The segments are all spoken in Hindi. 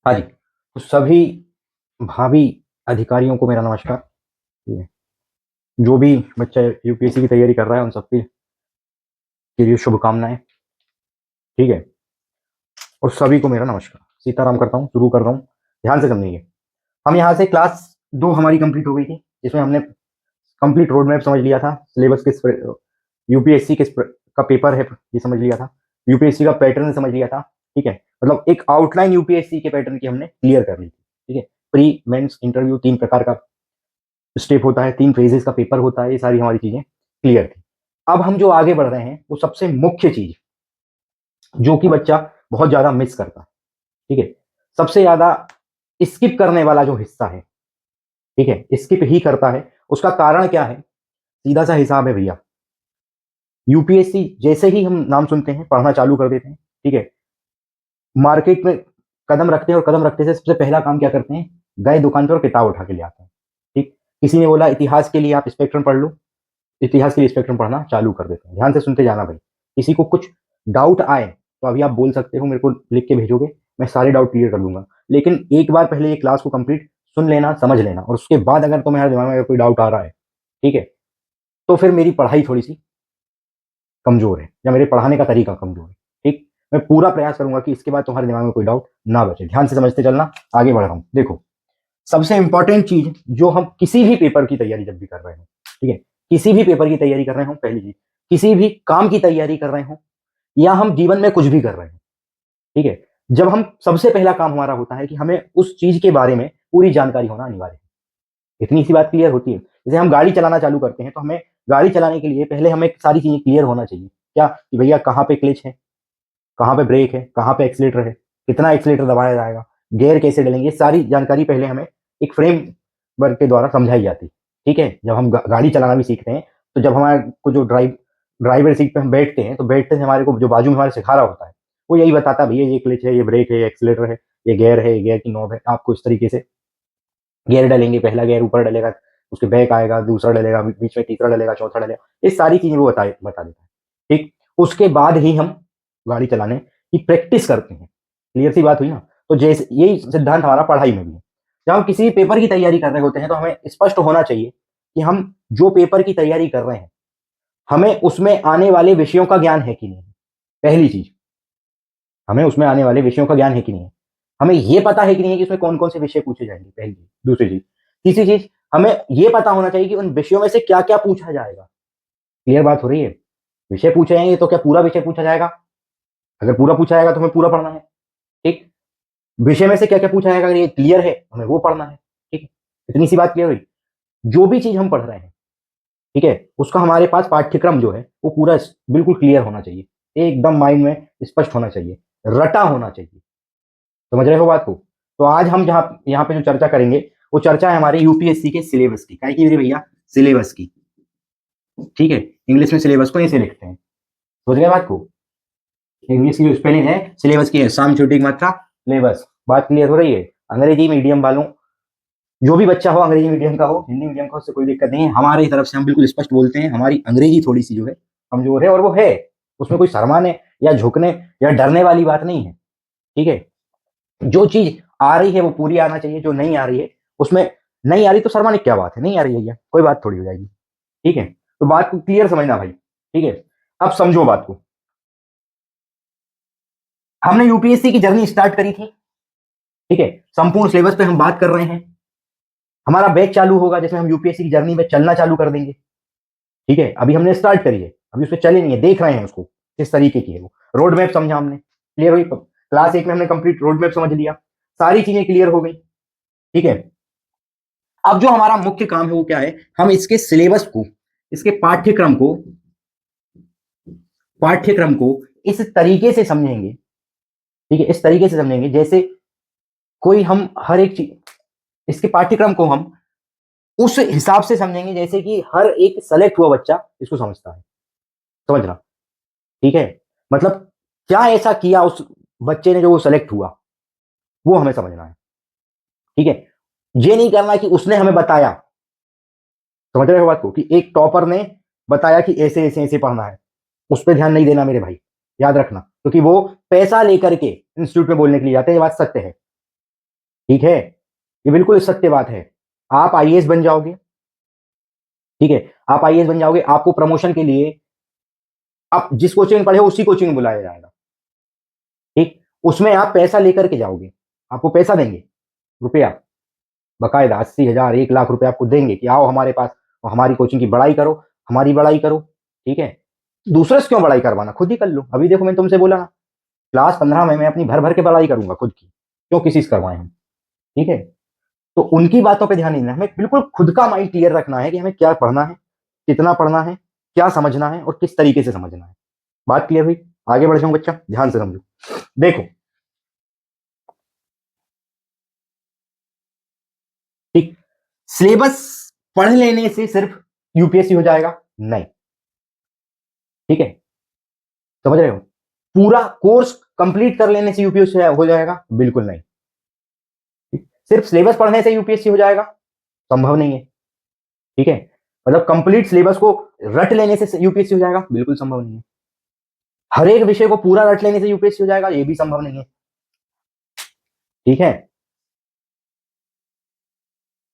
हाँ जी, तो सभी भावी अधिकारियों को मेरा नमस्कार। ठीक है, जो भी बच्चा यूपीएससी की तैयारी कर रहा है उन सबके के लिए शुभकामनाएं। ठीक है, और सभी को मेरा नमस्कार। सीताराम करता हूँ, शुरू कर रहा हूँ। ध्यान से समझेंगे। हम यहाँ से क्लास 2 हमारी कंप्लीट हो गई थी, जिसमें हमने कंप्लीट रोड मैप समझ लिया था, सिलेबस किस यूपीएससी किस का पेपर है ये समझ लिया था, यूपीएससी का पैटर्न समझ लिया था। ठीक है, मतलब एक आउटलाइन यूपीएससी के पैटर्न की हमने क्लियर कर ली थी। ठीक है, प्री मेंस इंटरव्यू 3 प्रकार का स्टेप होता है, 3 फेजेस का पेपर होता है, ये सारी हमारी चीजें क्लियर थी। अब हम जो आगे बढ़ रहे हैं वो सबसे मुख्य चीज जो कि बच्चा बहुत ज्यादा मिस करता है। ठीक है, सबसे ज्यादा स्किप करने वाला जो हिस्सा है, ठीक है, स्किप ही करता है। उसका कारण क्या है? सीधा सा हिसाब है भैया। यूपीएससी जैसे ही हम नाम सुनते हैं पढ़ना चालू कर देते हैं। ठीक है, मार्केट में कदम रखते हैं और कदम रखते से सबसे पहला काम क्या करते हैं? गए दुकान पर और किताब उठा के ले आते हैं। ठीक, किसी ने बोला इतिहास के लिए आप स्पेक्ट्रम पढ़ लो, इतिहास के लिए स्पेक्ट्रम पढ़ना चालू कर देते हैं। ध्यान से सुनते जाना भाई। किसी को कुछ डाउट आए तो अभी आप बोल सकते हो, मेरे को लिख के भेजोगे, मैं सारे डाउट क्लियर कर दूंगा। लेकिन एक बार पहले ये क्लास को कंप्लीट सुन लेना, समझ लेना, और उसके बाद अगर तुम्हारे दिमाग में अगर कोई डाउट आ रहा है, ठीक है, तो फिर मेरी पढ़ाई थोड़ी सी कमजोर है या मेरे पढ़ाने का तरीका कमजोर है। ठीक, मैं पूरा प्रयास करूंगा कि इसके बाद तुम्हारे दिमाग में कोई डाउट ना बचे। ध्यान से समझते चलना, आगे बढ़ रहा हूं। देखो, सबसे इंपॉर्टेंट चीज जो हम किसी भी पेपर की तैयारी जब भी कर रहे हो, ठीक है, किसी भी पेपर की तैयारी कर रहे हो, पहली चीज, किसी भी काम की तैयारी कर रहे हो या हम जीवन में कुछ भी कर रहे हो, ठीक है, जब हम सबसे पहला काम हमारा होता है कि हमें उस चीज के बारे में पूरी जानकारी होना अनिवार्य है। इतनी सी बात क्लियर होती है। जैसे हम गाड़ी चलाना चालू करते हैं तो हमें गाड़ी चलाने के लिए पहले हमें सारी चीजें क्लियर होना चाहिए। क्या कि भैया कहाँ पे क्लच है, कहाँ पे ब्रेक है, कहाँ पे एक्सीलेटर है, कितना एक्सीलेटर दबाया जाएगा, गियर कैसे डलेंगे, ये सारी जानकारी पहले हमें एक फ्रेम वर्क के द्वारा समझाई जाती है। ठीक है, जब हम गाड़ी चलाना भी सीखते हैं तो जब हमारे को जो ड्राइवर सीट पे हम बैठते हैं तो बैठते से हमारे को जो बाजू में हमारे सिखा रहा होता है वो यही बताता है भैया ये क्लच है, ये ब्रेक है, ये एक्सीलेटर है, ये गियर है, ये गियर की नॉब है। आपको इस तरीके से गियर डलेंगे, पहला गियर ऊपर डलेगा, उसके बैक आएगा, दूसरा डलेगा, बीच में तीसरा डलेगा, चौथा डलेगा, ये सारी चीजें वो बता देता है। ठीक, उसके बाद ही हम गाड़ी चलाने की प्रैक्टिस करते हैं। क्लियर सी बात हुई ना? तो जैसे यही सिद्धांत हमारा पढ़ाई में भी है। जब हम किसी पेपर की तैयारी कर रहे होते हैं तो हमें स्पष्ट होना चाहिए कि हम जो पेपर की तैयारी कर रहे हैं हमें उसमें आने वाले विषयों का ज्ञान है कि नहीं। पहली चीज, हमें उसमें आने वाले विषयों का ज्ञान है कि नहीं है, हमें यह पता है कि नहीं है कि उसमें कौन कौन से विषय पूछे जाएंगे। पहली चीज। दूसरी चीज, तीसरी चीज, हमें यह पता होना चाहिए कि उन विषयों में से क्या क्या पूछा जाएगा। क्लियर बात हो रही है? विषय पूछे जाएंगे तो क्या पूरा विषय पूछा जाएगा? अगर पूरा पूछा जाएगा तो हमें पूरा पढ़ना है। ठीक, विषय में से क्या क्या पूछा जाएगा अगर ये क्लियर है हमें वो पढ़ना है। ठीक, इतनी सी बात क्लियर हुई। जो भी चीज हम पढ़ रहे हैं, ठीक है, उसका हमारे पास पाठ्यक्रम जो है वो पूरा बिल्कुल क्लियर होना चाहिए, एकदम माइंड में स्पष्ट होना चाहिए, रटा होना चाहिए। समझ रहे हो बात को? तो आज हम जहाँ यहाँ पे जो चर्चा करेंगे वो चर्चा है हमारे यूपीएससी के सिलेबस की। क्या की मेरे भैया? सिलेबस की। ठीक है, इंग्लिश में सिलेबस को ऐसे लिखते हैं। समझ गए बात को? इंग्लिश की जो स्पेलिंग है सिलेबस की है साम छोटी मात्रा सिलेबस। बात क्लियर हो रही है? अंग्रेजी मीडियम वालों, जो भी बच्चा हो, अंग्रेजी मीडियम का हो, हिंदी मीडियम का हो, उससे कोई दिक्कत नहीं है। हमारी तरफ से हम बिल्कुल स्पष्ट बोलते हैं, हमारी अंग्रेजी थोड़ी सी जो है कमजोर है, और वो है, उसमें कोई शर्माने या झुकने या डरने वाली बात नहीं है। ठीक है, जो चीज आ रही है वो पूरी आना चाहिए, जो नहीं आ रही है उसमें नहीं आ रही तो शर्माने की क्या बात है? नहीं आ रही है, कोई बात थोड़ी हो जाएगी। ठीक है, तो बात को क्लियर समझना भाई। ठीक है, अब समझो बात को। हमने यूपीएससी की जर्नी स्टार्ट करी थी। ठीक है, संपूर्ण सिलेबस पे हम बात कर रहे हैं। हमारा बैच चालू होगा जैसे हम यूपीएससी की जर्नी में चलना चालू कर देंगे। ठीक है, अभी हमने स्टार्ट करी है, अभी उस पर चले नहीं है, देख रहे हैं उसको किस तरीके की है। वो रोड मैप समझा हमने, क्लियर हुई? क्लास 1 में हमने कंप्लीट रोड मैप समझ लिया, सारी चीजें क्लियर हो गई। ठीक है, अब जो हमारा मुख्य काम है वो क्या है? हम इसके सिलेबस को, इसके पाठ्यक्रम को इस तरीके से समझेंगे। ठीक है, इस तरीके से समझेंगे जैसे कोई हम हर एक चीज, इसके पाठ्यक्रम को हम उस हिसाब से समझेंगे जैसे कि हर एक सेलेक्ट हुआ बच्चा इसको समझता है। समझना? ठीक है, मतलब क्या ऐसा किया उस बच्चे ने जो वो सेलेक्ट हुआ, वो हमें समझना है। ठीक है, ये नहीं करना कि उसने हमें बताया। समझ रहे हो बात को? कि एक टॉपर ने बताया कि ऐसे ऐसे ऐसे पढ़ना है, उस पर ध्यान नहीं देना मेरे भाई। याद रखना, क्योंकि वो पैसा लेकर के इंस्टीट्यूट में बोलने के लिए जाते हैं, ये बात सत्य है। ठीक है, ये बिल्कुल सत्य बात है। आप आईएएस बन जाओगे, ठीक है, आप आईएएस बन जाओगे, आपको प्रमोशन के लिए आप जिस कोचिंग में पढ़े हो उसी कोचिंग में बुलाया जाएगा, ठीक, उसमें आप पैसा लेकर के जाओगे, आपको पैसा देंगे, रुपया बकायदा 80,000 1 लाख रुपए आपको देंगे कि आओ हमारे पास और हमारी कोचिंग की बड़ाई करो, हमारी बड़ाई करो, ठीक है। दूसरे से क्यों बड़ाई करवाना, खुद ही कर लो। अभी देखो मैं तुमसे बोला ना, क्लास 15 में मैं अपनी भर भर के बड़ाई करूंगा खुद की, क्यों किसी से करवाए हम, ठीक है। तो उनकी बातों पे ध्यान नहीं देना, हमें बिल्कुल खुद का माइंड क्लियर रखना है कि हमें क्या पढ़ना है, कितना पढ़ना है, क्या समझना है और किस तरीके से समझना है। बात क्लियर हुई? आगे बढ़ जाऊं बच्चा, ध्यान से समझो। देखो, ठीक, सिलेबस पढ़ लेने से सिर्फ यूपीएससी हो जाएगा? नहीं, ठीक है, समझ रहे हो? पूरा कोर्स कंप्लीट कर लेने से यूपीएससी हो जाएगा? बिल्कुल नहीं। सिर्फ सिलेबस पढ़ने से यूपीएससी हो जाएगा? संभव नहीं है, ठीक है। मतलब कंप्लीट सिलेबस को रट लेने से यूपीएससी हो जाएगा? बिल्कुल संभव नहीं है। हर एक विषय को पूरा रट लेने से यूपीएससी हो जाएगा? ये भी संभव नहीं है, ठीक है।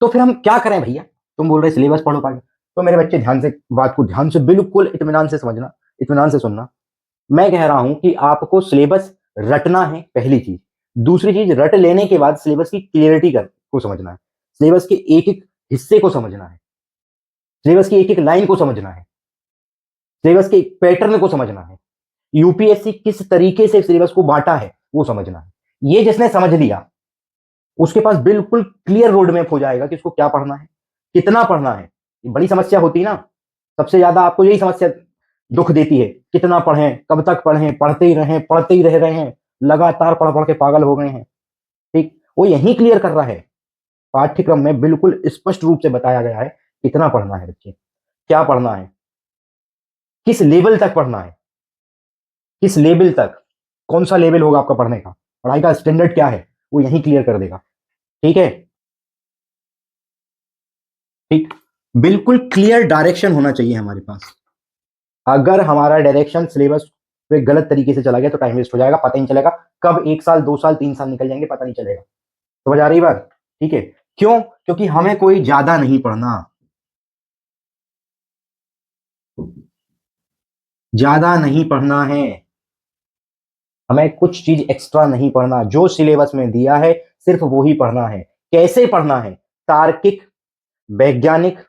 तो फिर हम क्या करें भैया? तुम बोल रहे सिलेबस पढ़ो पागे, तो मेरे बच्चे ध्यान से बात को ध्यान से बिल्कुल इत्मीनान से समझना, इत्मीनान से सुनना। मैं कह रहा हूं कि आपको सिलेबस रटना है, पहली चीज। दूसरी चीज, रट लेने के बाद सिलेबस की क्लियरिटी को समझना है, सिलेबस के एक एक हिस्से को समझना है, सिलेबस की एक एक लाइन को समझना है, सिलेबस के पैटर्न को समझना है, यूपीएससी किस तरीके से सिलेबस को बांटा है वो समझना है। ये जिसने समझ लिया उसके पास बिल्कुल क्लियर रोड मैप हो जाएगा कि उसको क्या पढ़ना है, कितना पढ़ना है। ये बड़ी समस्या होती है ना, सबसे ज्यादा आपको यही समस्या दुख देती है, कितना पढ़ें, कब तक पढ़ें, पढ़ते ही रहें, पढ़ते ही रह रहे हैं, लगातार पढ़ पढ़ के पागल हो गए हैं, ठीक। वो यही क्लियर कर रहा है, पाठ्यक्रम में बिल्कुल स्पष्ट रूप से बताया गया है कितना पढ़ना है बच्चे, क्या पढ़ना है, किस लेवल तक पढ़ना है, किस लेवल तक, कौन सा लेवल होगा आपका पढ़ने का, पढ़ाई का स्टैंडर्ड क्या है, वो यही क्लियर कर देगा, ठीक है। ठीक, बिल्कुल क्लियर डायरेक्शन होना चाहिए हमारे पास। अगर हमारा डायरेक्शन सिलेबस पे गलत तरीके से चला गया तो टाइम वेस्ट हो जाएगा, पता ही नहीं चलेगा कब 1 साल 2 साल 3 साल निकल जाएंगे, पता नहीं चलेगा। समझ आ रही बात? ठीक है, क्यों? क्योंकि हमें कोई ज्यादा नहीं पढ़ना, ज्यादा नहीं पढ़ना है, हमें कुछ चीज एक्स्ट्रा नहीं पढ़ना, जो सिलेबस में दिया है सिर्फ वो ही पढ़ना है। कैसे पढ़ना है? तार्किक, वैज्ञानिक,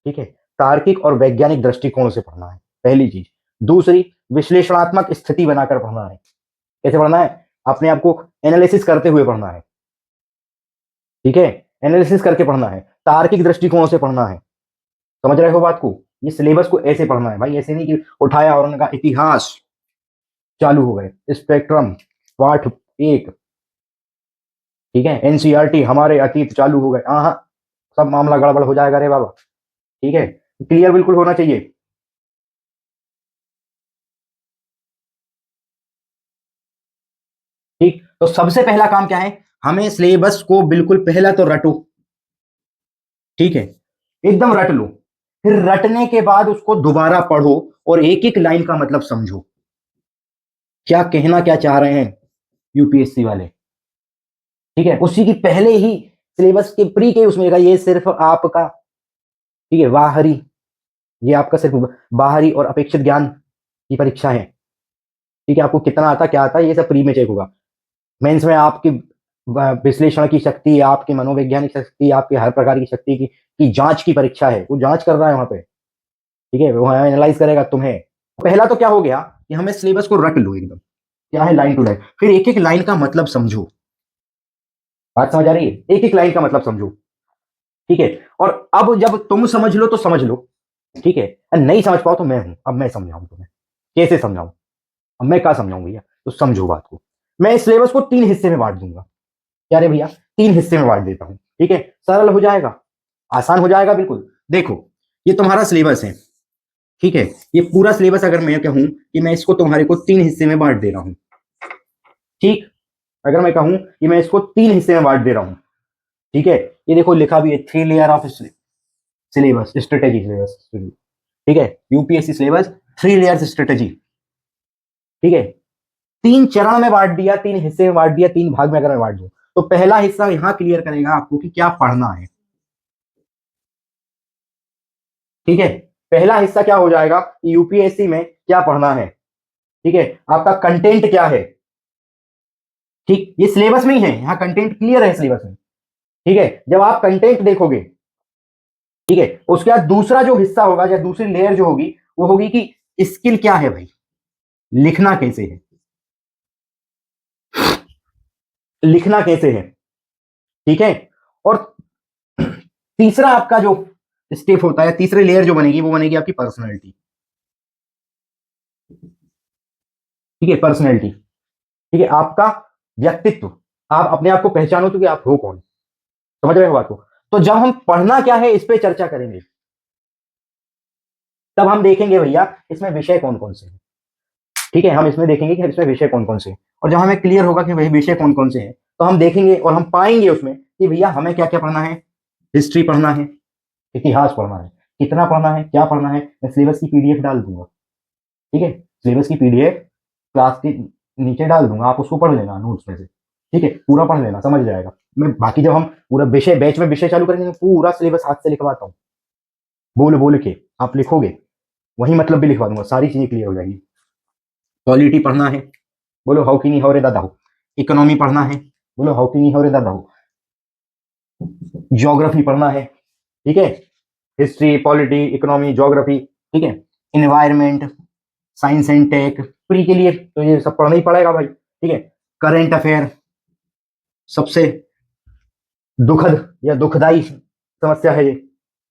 ठीक है, तार्किक और वैज्ञानिक दृष्टिकोण से पढ़ना है, पहली चीज। दूसरी, विश्लेषणात्मक स्थिति बनाकर पढ़ना है। कैसे पढ़ना है? अपने आप को एनालिसिस करते हुए पढ़ना है, ठीक है, एनालिसिस करके पढ़ना है, तार्किक दृष्टिकोण से पढ़ना है। समझ रहे हो बात को? ये सिलेबस को ऐसे पढ़ना है भाई, ऐसे नहीं कि उठाया और उनका इतिहास चालू हो गए, स्पेक्ट्रम पाठ 1, ठीक है, एनसीईआरटी हमारे अतीत चालू हो गए, हाँ, सब मामला गड़बड़ हो जाएगा रे बाबा, ठीक है। क्लियर बिल्कुल होना चाहिए, ठीक। तो सबसे पहला काम क्या है? हमें सिलेबस को बिल्कुल पहला तो रटो, ठीक है, एकदम रट लो। फिर रटने के बाद उसको दोबारा पढ़ो और एक एक लाइन का मतलब समझो, क्या कहना क्या चाह रहे हैं यूपीएससी वाले, ठीक है। उसी की पहले ही सिलेबस के प्री के उसमें ये सिर्फ आपका, ठीक है, बाहरी, ये आपका सिर्फ बाहरी और अपेक्षित ज्ञान की परीक्षा है, ठीक है। आपको कितना आता क्या आता ये सब प्री में चेक होगा। मेंस में आपकी विश्लेषण की शक्ति, आपकी मनोवैज्ञानिक शक्ति, आपकी हर प्रकार की शक्ति की जांच की परीक्षा है, वो जांच कर रहा है वहां पे, ठीक है, वो एनालाइज करेगा तुम्हें। पहला तो क्या हो गया कि हमें सिलेबस को रट लो एकदम, क्या है, लाइन टू लाइन, फिर एक एक लाइन का मतलब समझो। बात समझ आ रही है? एक एक लाइन का मतलब समझो, ठीक है। और अब जब तुम समझ लो तो समझ लो, ठीक है, नहीं समझ पाओ तो मैं हूं, अब मैं समझाऊं तुम्हें, कैसे समझाऊं, अब मैं क्या समझाऊं भैया, तो समझो बात को। मैं इस सिलेबस को 3 हिस्से में बांट दूंगा, क्या रे भैया, 3 हिस्से में बांट देता हूं, ठीक है, सरल हो जाएगा, आसान हो जाएगा बिल्कुल। देखो, ये तुम्हारा सिलेबस है, ठीक है, ये पूरा सिलेबस अगर मैं कहूं कि मैं इसको तुम्हारे को 3 हिस्से में बांट दे रहा हूं, ठीक, अगर मैं कहूं कि मैं इसको 3 हिस्से में बांट दे रहा हूं, ठीक है, ये देखो लिखा भी है 3 layer of syllabus strategy, syllabus, ठीक है, यूपीएससी सिलेबस 3 लेयर्स स्ट्रेटेजी, ठीक है, 3 चरण में बांट दिया, 3 हिस्से में बांट दिया, 3 भाग में अगर मैं बांट दूं तो पहला हिस्सा यहां क्लियर करेगा आपको कि क्या पढ़ना है। ठीक है, पहला हिस्सा क्या हो जाएगा, यूपीएससी में क्या पढ़ना है। ठीक है, आपका कंटेंट क्या है। ठीक, ये सिलेबस में ही है, यहाँ कंटेंट क्लियर है सिलेबस में। ठीक है, जब आप कंटेंट देखोगे, ठीक है, उसके बाद दूसरा जो हिस्सा होगा या दूसरी लेयर जो होगी वो होगी कि स्किल क्या है भाई, लिखना कैसे है, लिखना कैसे है। ठीक है, और तीसरा आपका जो स्टेप होता है, तीसरी लेयर जो बनेगी वो बनेगी आपकी पर्सनैलिटी। ठीक है, पर्सनैलिटी, ठीक है, आपका व्यक्तित्व, आप अपने आप को पहचानो तो कि आप हो कौन। समझ रहे हो बात को। तो जब हम पढ़ना क्या है इस पे चर्चा करेंगे, तब हम देखेंगे भैया इसमें विषय कौन कौन से हैं। ठीक है, हम इसमें देखेंगे कि इसमें विषय कौन कौन से हैं, और जब हमें क्लियर होगा कि भाई विषय कौन कौन से हैं, तो हम देखेंगे और हम पाएंगे उसमें कि भैया हमें क्या क्या पढ़ना है। हिस्ट्री पढ़ना है, इतिहास पढ़ना है, कितना पढ़ना है, क्या पढ़ना है, मैं सिलेबस की पीडीएफ डाल दूंगा। ठीक है, सिलेबस की पीडीएफ क्लास के नीचे डाल दूंगा, आप उसको पढ़ लेना नोट्स में से। ठीक है, पूरा पढ़ लेना, समझ जाएगा। मैं बाकी जब हम पूरा विषय बैच में विषय चालू करेंगे, पूरा सिलेबस हाथ से लिखवाता हूँ, बोल बोल के आप लिखोगे, वही मतलब भी लिखवा दूंगा, सारी चीजें क्लियर हो जाएगी। पॉलिटी पढ़ना है, बोलो हाउ की नहीं हो रे दादा हो। इकोनॉमी पढ़ना है, बोलो हाउ की नहीं हो रे दादा हो। ज्योग्राफी पढ़ना है, ठीक है, हिस्ट्री, पॉलिटी, इकोनॉमी, ज्योग्राफी। ठीक है, environment, science and tech, pre के लिए तो ये सब पढ़ना ही पड़ेगा भाई। ठीक है, करेंट अफेयर, सबसे दुखद या दुखदाई समस्या है ये,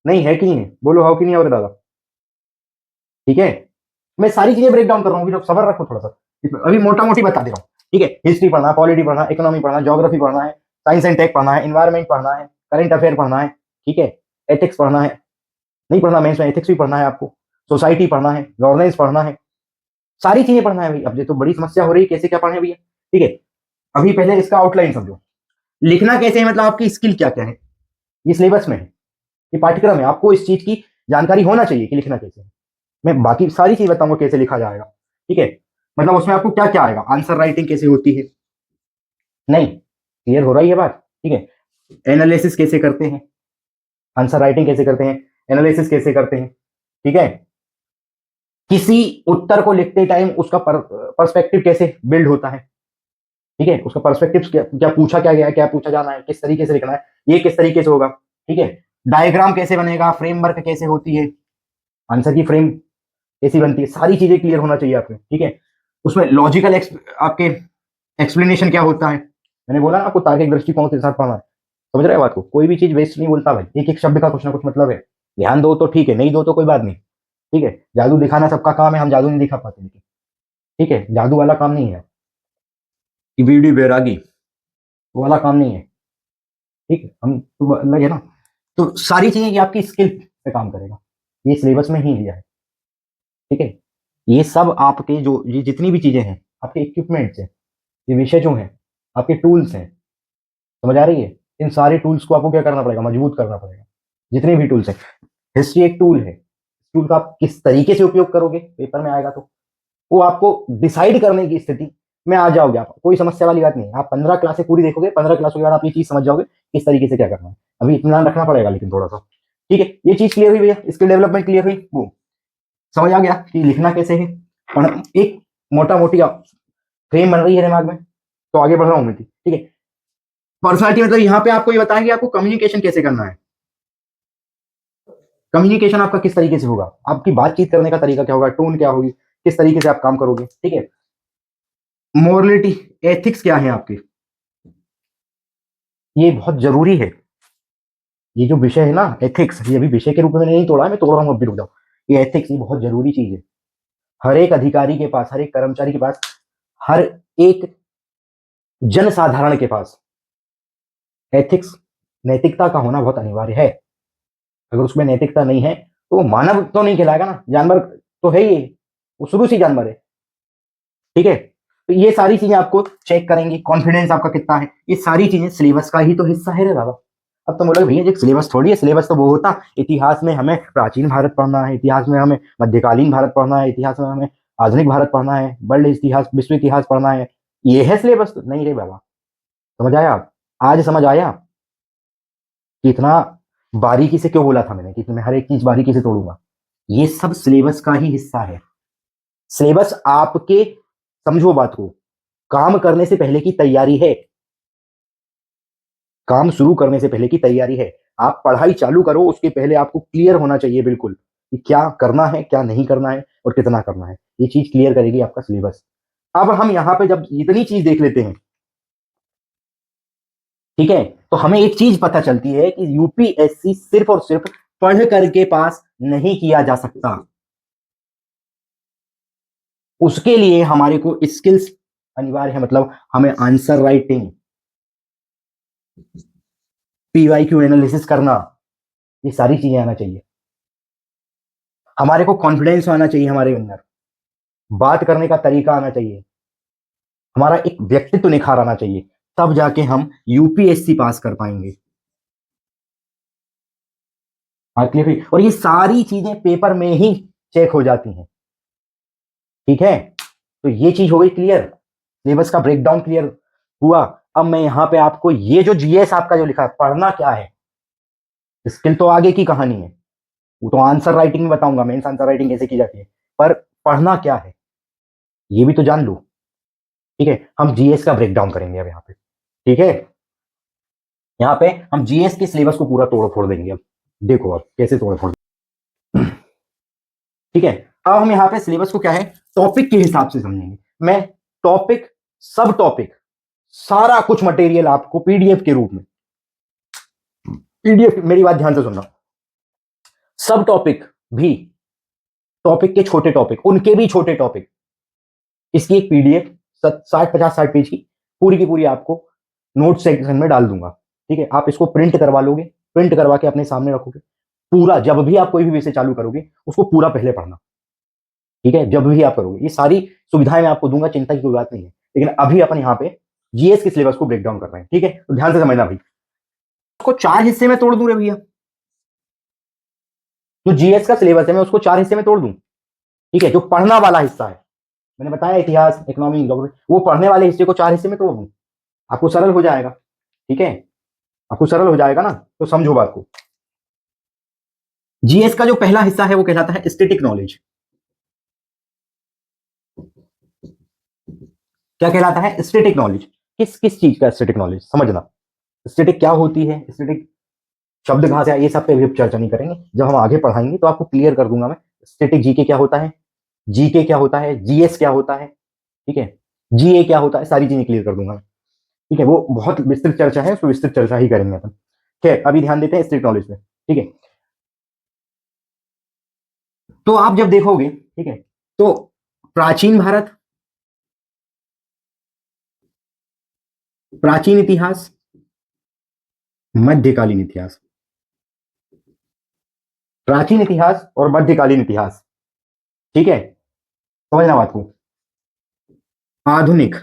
नहीं है कि नहीं है, बोलो हाउ कि नहीं हो रहा दादा। ठीक है, मैं सारी चीजें ब्रेक डाउन कर रहा हूँ, तो सबर रखो थोड़ा सा, अभी मोटा मोटी बता दे रहा हूँ। ठीक है, हिस्ट्री पढ़ना, पॉलिटी पढ़ना, इकोनॉमी पढ़ना, ज्योग्राफी पढ़ना है, साइंस एंड टेक पढ़ना है, इन्वायरमेंट पढ़ना है, करेंट अफेयर पढ़ना है। ठीक है, एथिक्स पढ़ना है, नहीं पढ़ना मेंस में एथिक्स भी पढ़ना है आपको, सोसाइटी पढ़ना है, गवर्नेंस पढ़ना है, सारी चीजें पढ़ना है भाई। अब ये तो बड़ी समस्या हो रही है, कैसे क्या पढ़े भैया। ठीक है, अभी पहले इसका आउटलाइन समझो, लिखना कैसे है, मतलब आपकी स्किल क्या क्या है, ये सिलेबस में है, ये पाठ्यक्रम है, आपको इस चीज की जानकारी होना चाहिए कि लिखना कैसे है। मैं बाकी सारी चीज बताऊंगा कैसे लिखा जाएगा। ठीक है, मतलब उसमें आपको क्या क्या आएगा, आंसर राइटिंग कैसे होती है, नहीं क्लियर हो रही है बात। ठीक है, एनालिसिस कैसे करते हैं, आंसर राइटिंग कैसे करते हैं, एनालिसिस कैसे करते हैं। ठीक है, किसी उत्तर को लिखते टाइम उसका पर्सपेक्टिव कैसे बिल्ड होता है। ठीक है, उसका पर्सपेक्टिव क्या, क्या पूछा क्या गया है, क्या पूछा जाना है, किस तरीके से लिखना है, ये किस तरीके से होगा। ठीक है, डायग्राम कैसे बनेगा, फ्रेमवर्क कैसे होती है, आंसर की फ्रेम कैसी बनती है, सारी चीजें क्लियर होना चाहिए आपको। ठीक है, उसमें लॉजिकल आपके एक्सप्लेनेशन क्या होता है, मैंने बोला ना आपको तार्किक दृष्टिकोण के साथ पढ़ना है। समझ रहे हो बात को, कोई भी चीज वेस्ट नहीं बोलता भाई, एक एक शब्द का कुछ ना कुछ मतलब है। ध्यान दो तो ठीक है, नहीं दो तो कोई बात नहीं। ठीक है, जादू दिखाना सबका काम है, हम जादू नहीं दिखा पाते लेकिन। ठीक है, जादू वाला काम नहीं है कि बीड़ी बैरागी, वो वाला काम नहीं है। ठीक है, हम तो अलग है ना। तो सारी चीजें ये आपकी स्किल पे काम करेगा, ये सिलेबस में ही लिया है। ठीक है, ये सब आपके जो ये जितनी भी चीजें हैं, आपके इक्विपमेंट्स हैं, ये विषय जो हैं, आपके टूल्स हैं, समझ आ रही है। इन सारे टूल्स को आपको क्या करना पड़ेगा, मजबूत करना पड़ेगा, जितने भी टूल्स हैं। हिस्ट्री एक टूल है, टूल का आप किस तरीके से उपयोग करोगे पेपर में आएगा, तो वो आपको डिसाइड करने की स्थिति में आ जाओगे आप, कोई समस्या वाली बात नहीं है। आप 15 क्लासें पूरी देखोगे, 15 क्लासों के बाद आप ये चीज समझ जाओगे किस तरीके से क्या करना है। अभी इतना रखना पड़ेगा लेकिन थोड़ा सा। ठीक है, ये चीज क्लियर हुई भैया, स्किल डेवलपमेंट क्लियर हुई, वो समझ आ गया कि लिखना कैसे है, और एक मोटा मोटी फ्रेम बन रही है दिमाग में, तो आगे बढ़ रहा हूँ मैं। ठीक है, पर्सनालिटी मतलब यहाँ पे आपको ये बताएंगे आपको कम्युनिकेशन कैसे करना है। कम्युनिकेशन आपका किस तरीके से होगा, आपकी बातचीत करने का तरीका क्या होगा, टोन क्या होगी, किस तरीके से आप काम करोगे। ठीक है, मोरलिटी, एथिक्स क्या है आपके, ये बहुत जरूरी है। ये जो विषय है ना एथिक्स, ये अभी विषय के रूप में नहीं तोड़ा है, मैं तोड़ रहा हूँ, अभी रुक जाओ। ये एथिक्स ये बहुत जरूरी चीज है, हर एक अधिकारी के पास, हर एक कर्मचारी के पास, हर एक जन साधारण के पास एथिक्स, नैतिकता का होना बहुत अनिवार्य है। अगर उसमें नैतिकता नहीं है तो वो मानव तो नहीं कहलाएगा ना, जानवर तो है ही, वो शुरू से जानवर है। ठीक है, तो ये सारी चीजें आपको चेक करेंगे, कॉन्फिडेंस आपका कितना है, ये सारी चीजें सिलेबस का ही तो हिस्सा है रे बाबा। अब तो बोलोगे भैया जो सिलेबस थोड़ी है, सिलेबस तो वो होता, इतिहास में हमें प्राचीन भारत पढ़ना है, इतिहास में हमें मध्यकालीन भारत पढ़ना है, इतिहास में हमें आधुनिक भारत पढ़ना है, वर्ल्ड इतिहास, विश्व इतिहास पढ़ना है, ये है सिलेबस। नहीं रे बाबा, समझ आया आप। आज समझ आया कि इतना बारीकी से क्यों बोला था मैंने कि मैं हर एक चीज बारीकी से तोड़ूंगा। ये सब सिलेबस का ही हिस्सा है। सिलेबस आपके, समझो बात को, काम करने से पहले की तैयारी है। काम शुरू करने से पहले की तैयारी है। आप पढ़ाई चालू करो उसके पहले आपको क्लियर होना चाहिए बिल्कुल कि क्या करना है, क्या नहीं करना है और कितना करना है। ये चीज क्लियर करेगी आपका सिलेबस। अब हम यहां पे जब इतनी चीज देख लेते हैं, ठीक है, तो हमें एक चीज पता चलती है कि यूपीएससी सिर्फ और सिर्फ पढ़ करके पास नहीं किया जा सकता। उसके लिए हमारे को स्किल्स अनिवार्य है। मतलब हमें आंसर राइटिंग, पीवाईक्यू एनालिसिस करना, ये सारी चीजें आना चाहिए। हमारे को कॉन्फिडेंस आना चाहिए, हमारे अंदर बात करने का तरीका आना चाहिए, हमारा एक व्यक्तित्व निखार आना चाहिए, तब जाके हम यूपीएससी पास कर पाएंगे। और ये सारी चीजें पेपर में ही चेक हो जाती हैं। ठीक है, तो ये चीज हो गई क्लियर। सिलेबस का ब्रेकडाउन क्लियर हुआ। अब मैं यहां पे आपको ये जो जीएस आपका जो लिखा है, पढ़ना क्या है, स्किल तो आगे की कहानी है, वो तो आंसर राइटिंग में बताऊंगा, मेंस आंसर राइटिंग कैसे की जाती है, पर पढ़ना क्या है ये भी तो जान लो। ठीक है, हम जीएस का ब्रेकडाउन करेंगे अब यहाँ पे। ठीक है, यहाँ पे हम जीएस के सिलेबस को पूरा तोड़ फोड़ देंगे। अब देखो अब कैसे तोड़ फोड़। ठीक है, अब हम यहाँ पे सिलेबस को क्या है, टॉपिक के हिसाब से समझेंगे। मैं टॉपिक, सब टॉपिक, सारा कुछ मटेरियल आपको पीडीएफ के रूप में, पीडीएफ, मेरी बात ध्यान से सुनना, सब टॉपिक भी, टॉपिक के छोटे टॉपिक, उनके भी छोटे टॉपिक, इसकी एक पीडीएफ 60 50 60 पेज की पूरी आपको नोट सेक्शन में डाल दूंगा। ठीक है, आप इसको प्रिंट करवा लोगे, प्रिंट करवा के अपने सामने रखोगे। पूरा जब भी आप कोई भी विषय चालू करोगे उसको पूरा पहले पढ़ना। ठीक है, जब भी आप करोगे, ये सारी सुविधाएं मैं आपको दूंगा, चिंता की कोई बात नहीं है। लेकिन अभी अपन यहाँ पे जीएस के सिलेबस को ब्रेक डाउन कर रहे हैं। ठीक है, तो ध्यान से समझना भाई। उसको 4 हिस्से में तोड़ दूं रे भैया, जो जीएस का सिलेबस है मैं उसको 4 हिस्से में तोड़ दूं। ठीक है, जो पढ़ना वाला हिस्सा है, मैंने बताया इतिहास, इकोनॉमी, ज्योग्राफी, वो पढ़ने वाले हिस्से को 4 हिस्से में तोड़ दूं, आपको सरल हो जाएगा। ठीक है, आपको सरल हो जाएगा ना, तो समझो बात को। जीएस का जो पहला हिस्सा है वो कहलाता है स्टैटिक नॉलेज। क्या कहलाता है? Static knowledge. किस किस चीज का स्टैटिक नॉलेज, समझना। स्टैटिक क्या होती है, स्टैटिक शब्द कहां से आए, ये सब पे भी चर्चा नहीं करेंगे, जब हम आगे पढ़ाएंगे तो आपको क्लियर कर दूंगा मैं। स्टैटिक जीके क्या होता है, जीके क्या होता है, जीएस क्या होता है, ठीक है, जीए क्या होता है, सारी चीजें क्लियर कर दूंगा मैं। ठीक है, वो बहुत विस्तृत चर्चा है, उसको विस्तृत चर्चा ही करेंगे अपन। खैर अभी ध्यान देते हैं स्टैटिक नॉलेज पे। ठीक है, तो आप जब देखोगे, ठीक है, तो प्राचीन भारत, प्राचीन इतिहास, मध्यकालीन इतिहास, प्राचीन इतिहास और मध्यकालीन इतिहास। ठीक है, समझना बात को। आधुनिक,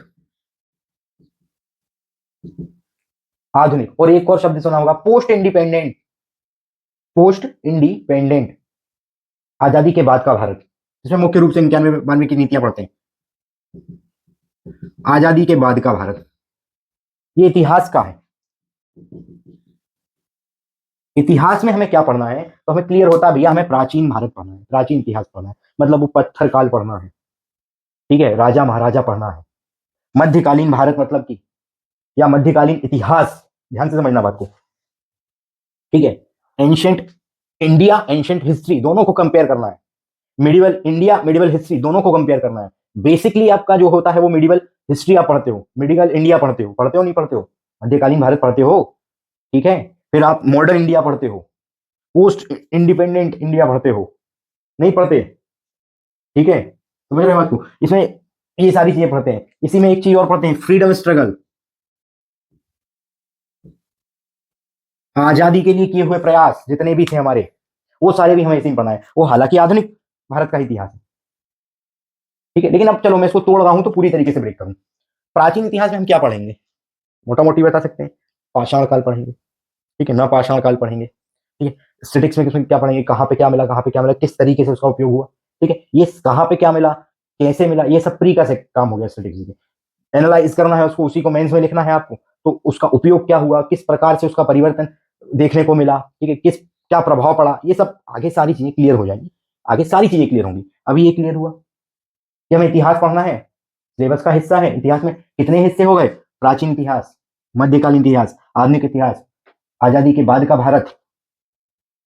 आधुनिक, और एक और शब्द सुना होगा, पोस्ट इंडिपेंडेंट, पोस्ट इंडिपेंडेंट, आजादी के बाद का भारत। इसमें मुख्य रूप से 91 92 की नीतियां पढ़ते हैं। आजादी के बाद का भारत, ये इतिहास का है। इतिहास में हमें क्या पढ़ना है, तो हमें क्लियर होता है भैया, हमें प्राचीन भारत पढ़ना है, प्राचीन इतिहास पढ़ना है, मतलब वो पत्थर काल पढ़ना है। ठीक है, राजा महाराजा पढ़ना है। मध्यकालीन भारत मतलब कि, या मध्यकालीन इतिहास, ध्यान से समझना बात को। ठीक है, एंशियंट इंडिया, एंशियंट हिस्ट्री, दोनों को कंपेयर करना है। मिडिवल इंडिया, मिडिवल हिस्ट्री, दोनों को कंपेयर करना है। बेसिकली आपका जो होता है वो मिडिवल हिस्ट्री आप पढ़ते हो, मिडिवल इंडिया पढ़ते हो नहीं पढ़ते हो, मध्यकालीन भारत पढ़ते हो। ठीक है, फिर आप मॉडर्न इंडिया पढ़ते हो, पोस्ट इंडिपेंडेंट इंडिया पढ़ते हो, नहीं पढ़ते। ठीक है, समझ रहे हो बात को, इसमें ये सारी चीजें पढ़ते हैं। इसी में एक चीज और पढ़ते हैं, फ्रीडम स्ट्रगल, आजादी के लिए किए हुए प्रयास जितने भी थे हमारे, वो सारे भी हमें इसी में पढ़ना है। वो हालांकि आधुनिक भारत का इतिहास है। ठीक है, लेकिन अब चलो मैं इसको तोड़ रहा हूं तो पूरी तरीके से ब्रेक करूं। प्राचीन इतिहास में हम क्या पढ़ेंगे, मोटा मोटी बता सकते हैं, पाषाण काल पढ़ेंगे। ठीक है, न पाषाण काल पढ़ेंगे। ठीक है, स्टेटिक्स में किसमें क्या पढ़ेंगे, कहाँ पे क्या मिला, कहाँ पे क्या मिला, किस तरीके से उसका उपयोग हुआ। ठीक है, ये कहाँ पे क्या मिला, कैसे मिला, ये सब प्री का से काम हो गया स्टेटिक्स में। एनालाइज करना है उसको, उसी को मेंस में लिखना है आपको। तो उसका उपयोग क्या हुआ, किस प्रकार से उसका परिवर्तन देखने को मिला, ठीक है, क्या प्रभाव पड़ा, ये सब आगे सारी चीजें क्लियर हो जाएंगी, आगे सारी चीजें क्लियर होंगी। अभी ये क्लियर हुआ कि हमें इतिहास पढ़ना है, सिलेबस का हिस्सा है। इतिहास में कितने हिस्से हो गए? प्राचीन इतिहास, मध्यकालीन इतिहास, आधुनिक इतिहास, आजादी के बाद का भारत,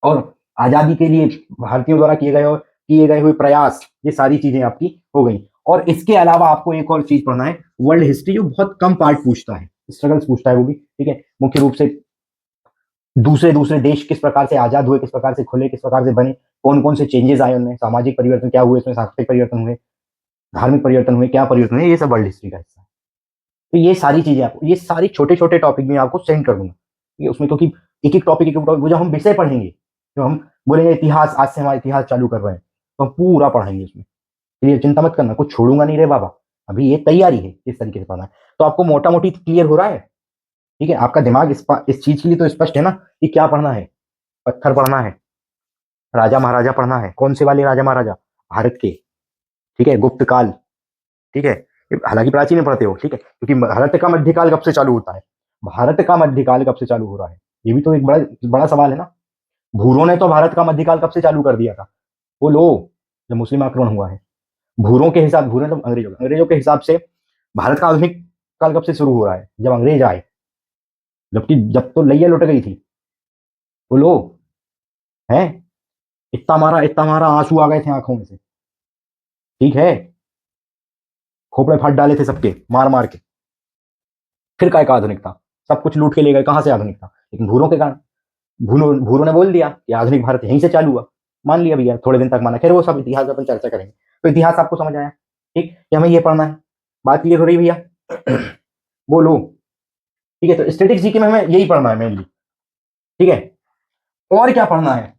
और आजादी के लिए भारतीयों द्वारा किए गए हुए प्रयास, ये सारी चीजें आपकी हो गई। और इसके अलावा आपको एक और चीज पढ़ना है, वर्ल्ड हिस्ट्री, जो बहुत कम पार्ट पूछता है, स्ट्रगल्स पूछता है वो भी, ठीक है। मुख्य रूप से दूसरे दूसरे देश किस प्रकार से आजाद हुए, किस प्रकार से खुले, किस प्रकार से बने, कौन कौन से चेंजेस आए उनमें, सामाजिक परिवर्तन क्या हुए, इसमें सांस्कृतिक परिवर्तन हुए, धार्मिक परिवर्तन हुए, क्या परिवर्तन हुए, ये सब वर्ल्ड हिस्ट्री का हिस्सा है। तो ये सारी चीजें आपको, ये सारी छोटे छोटे टॉपिक में आपको सेंड कर दूंगा, ठीक है। उसमें क्योंकि एक एक टॉपिक वो जो हम विषय पढ़ेंगे, जो हम बोलेंगे इतिहास, आज से हमारा इतिहास चालू कर रहे हैं, तो हम पूरा पढ़ेंगे उसमें। क्लियर, चिंता मत करना, कुछ छोड़ूंगा नहीं रे बाबा, अभी ये तैयारी है इस तरीके से पढ़ना है। तो आपको मोटा मोटी क्लियर हो रहा है, ठीक है। आपका दिमाग इस चीज के लिए तो स्पष्ट है ना कि क्या पढ़ना है। पत्थर पढ़ना है, राजा महाराजा पढ़ना है, कौन से वाले राजा महाराजा? भारत के, ठीक है, गुप्त काल, ठीक है। हालांकि प्राचीन में पढ़ते हो, ठीक है, क्योंकि भारत का मध्यकाल कब से चालू होता है, भारत का मध्यकाल कब से चालू हो रहा है, ये भी तो एक बड़ा बड़ा सवाल है ना। भूरों ने तो भारत का मध्यकाल कब से चालू कर दिया था? वो लो, जब मुस्लिम आक्रमण हुआ है। भूरों के हिसाब, भूरों तो अंग्रेजों के हिसाब से भारत का आधुनिक काल कब से शुरू हो रहा है? जब अंग्रेज आए, जबकि जब तो लैया लुट गई थी। वो लो, है, इतना मारा आंसू आ गए थे आंखों में से, ठीक है, खोपड़े फाड़ डाले थे सबके मार मार के। फिर काय का आधुनिक था? सब कुछ लूट के ले गए, कहां से आधुनिक था? लेकिन भूरों के कारण, भूरों ने बोल दिया कि आधुनिक भारत यहीं से चालू हुआ, मान लिया भैया, थोड़े दिन तक माना। खैर वो सब इतिहास अपन चर्चा करेंगे। तो इतिहास आपको समझ आया, ठीक, कि हमें ये पढ़ना है, बात क्लियर हो रही भैया? बोलो, ठीक है। तो स्टैटिक्स जीके में हमें यही पढ़ना है मेनली, ठीक है। और क्या पढ़ना है?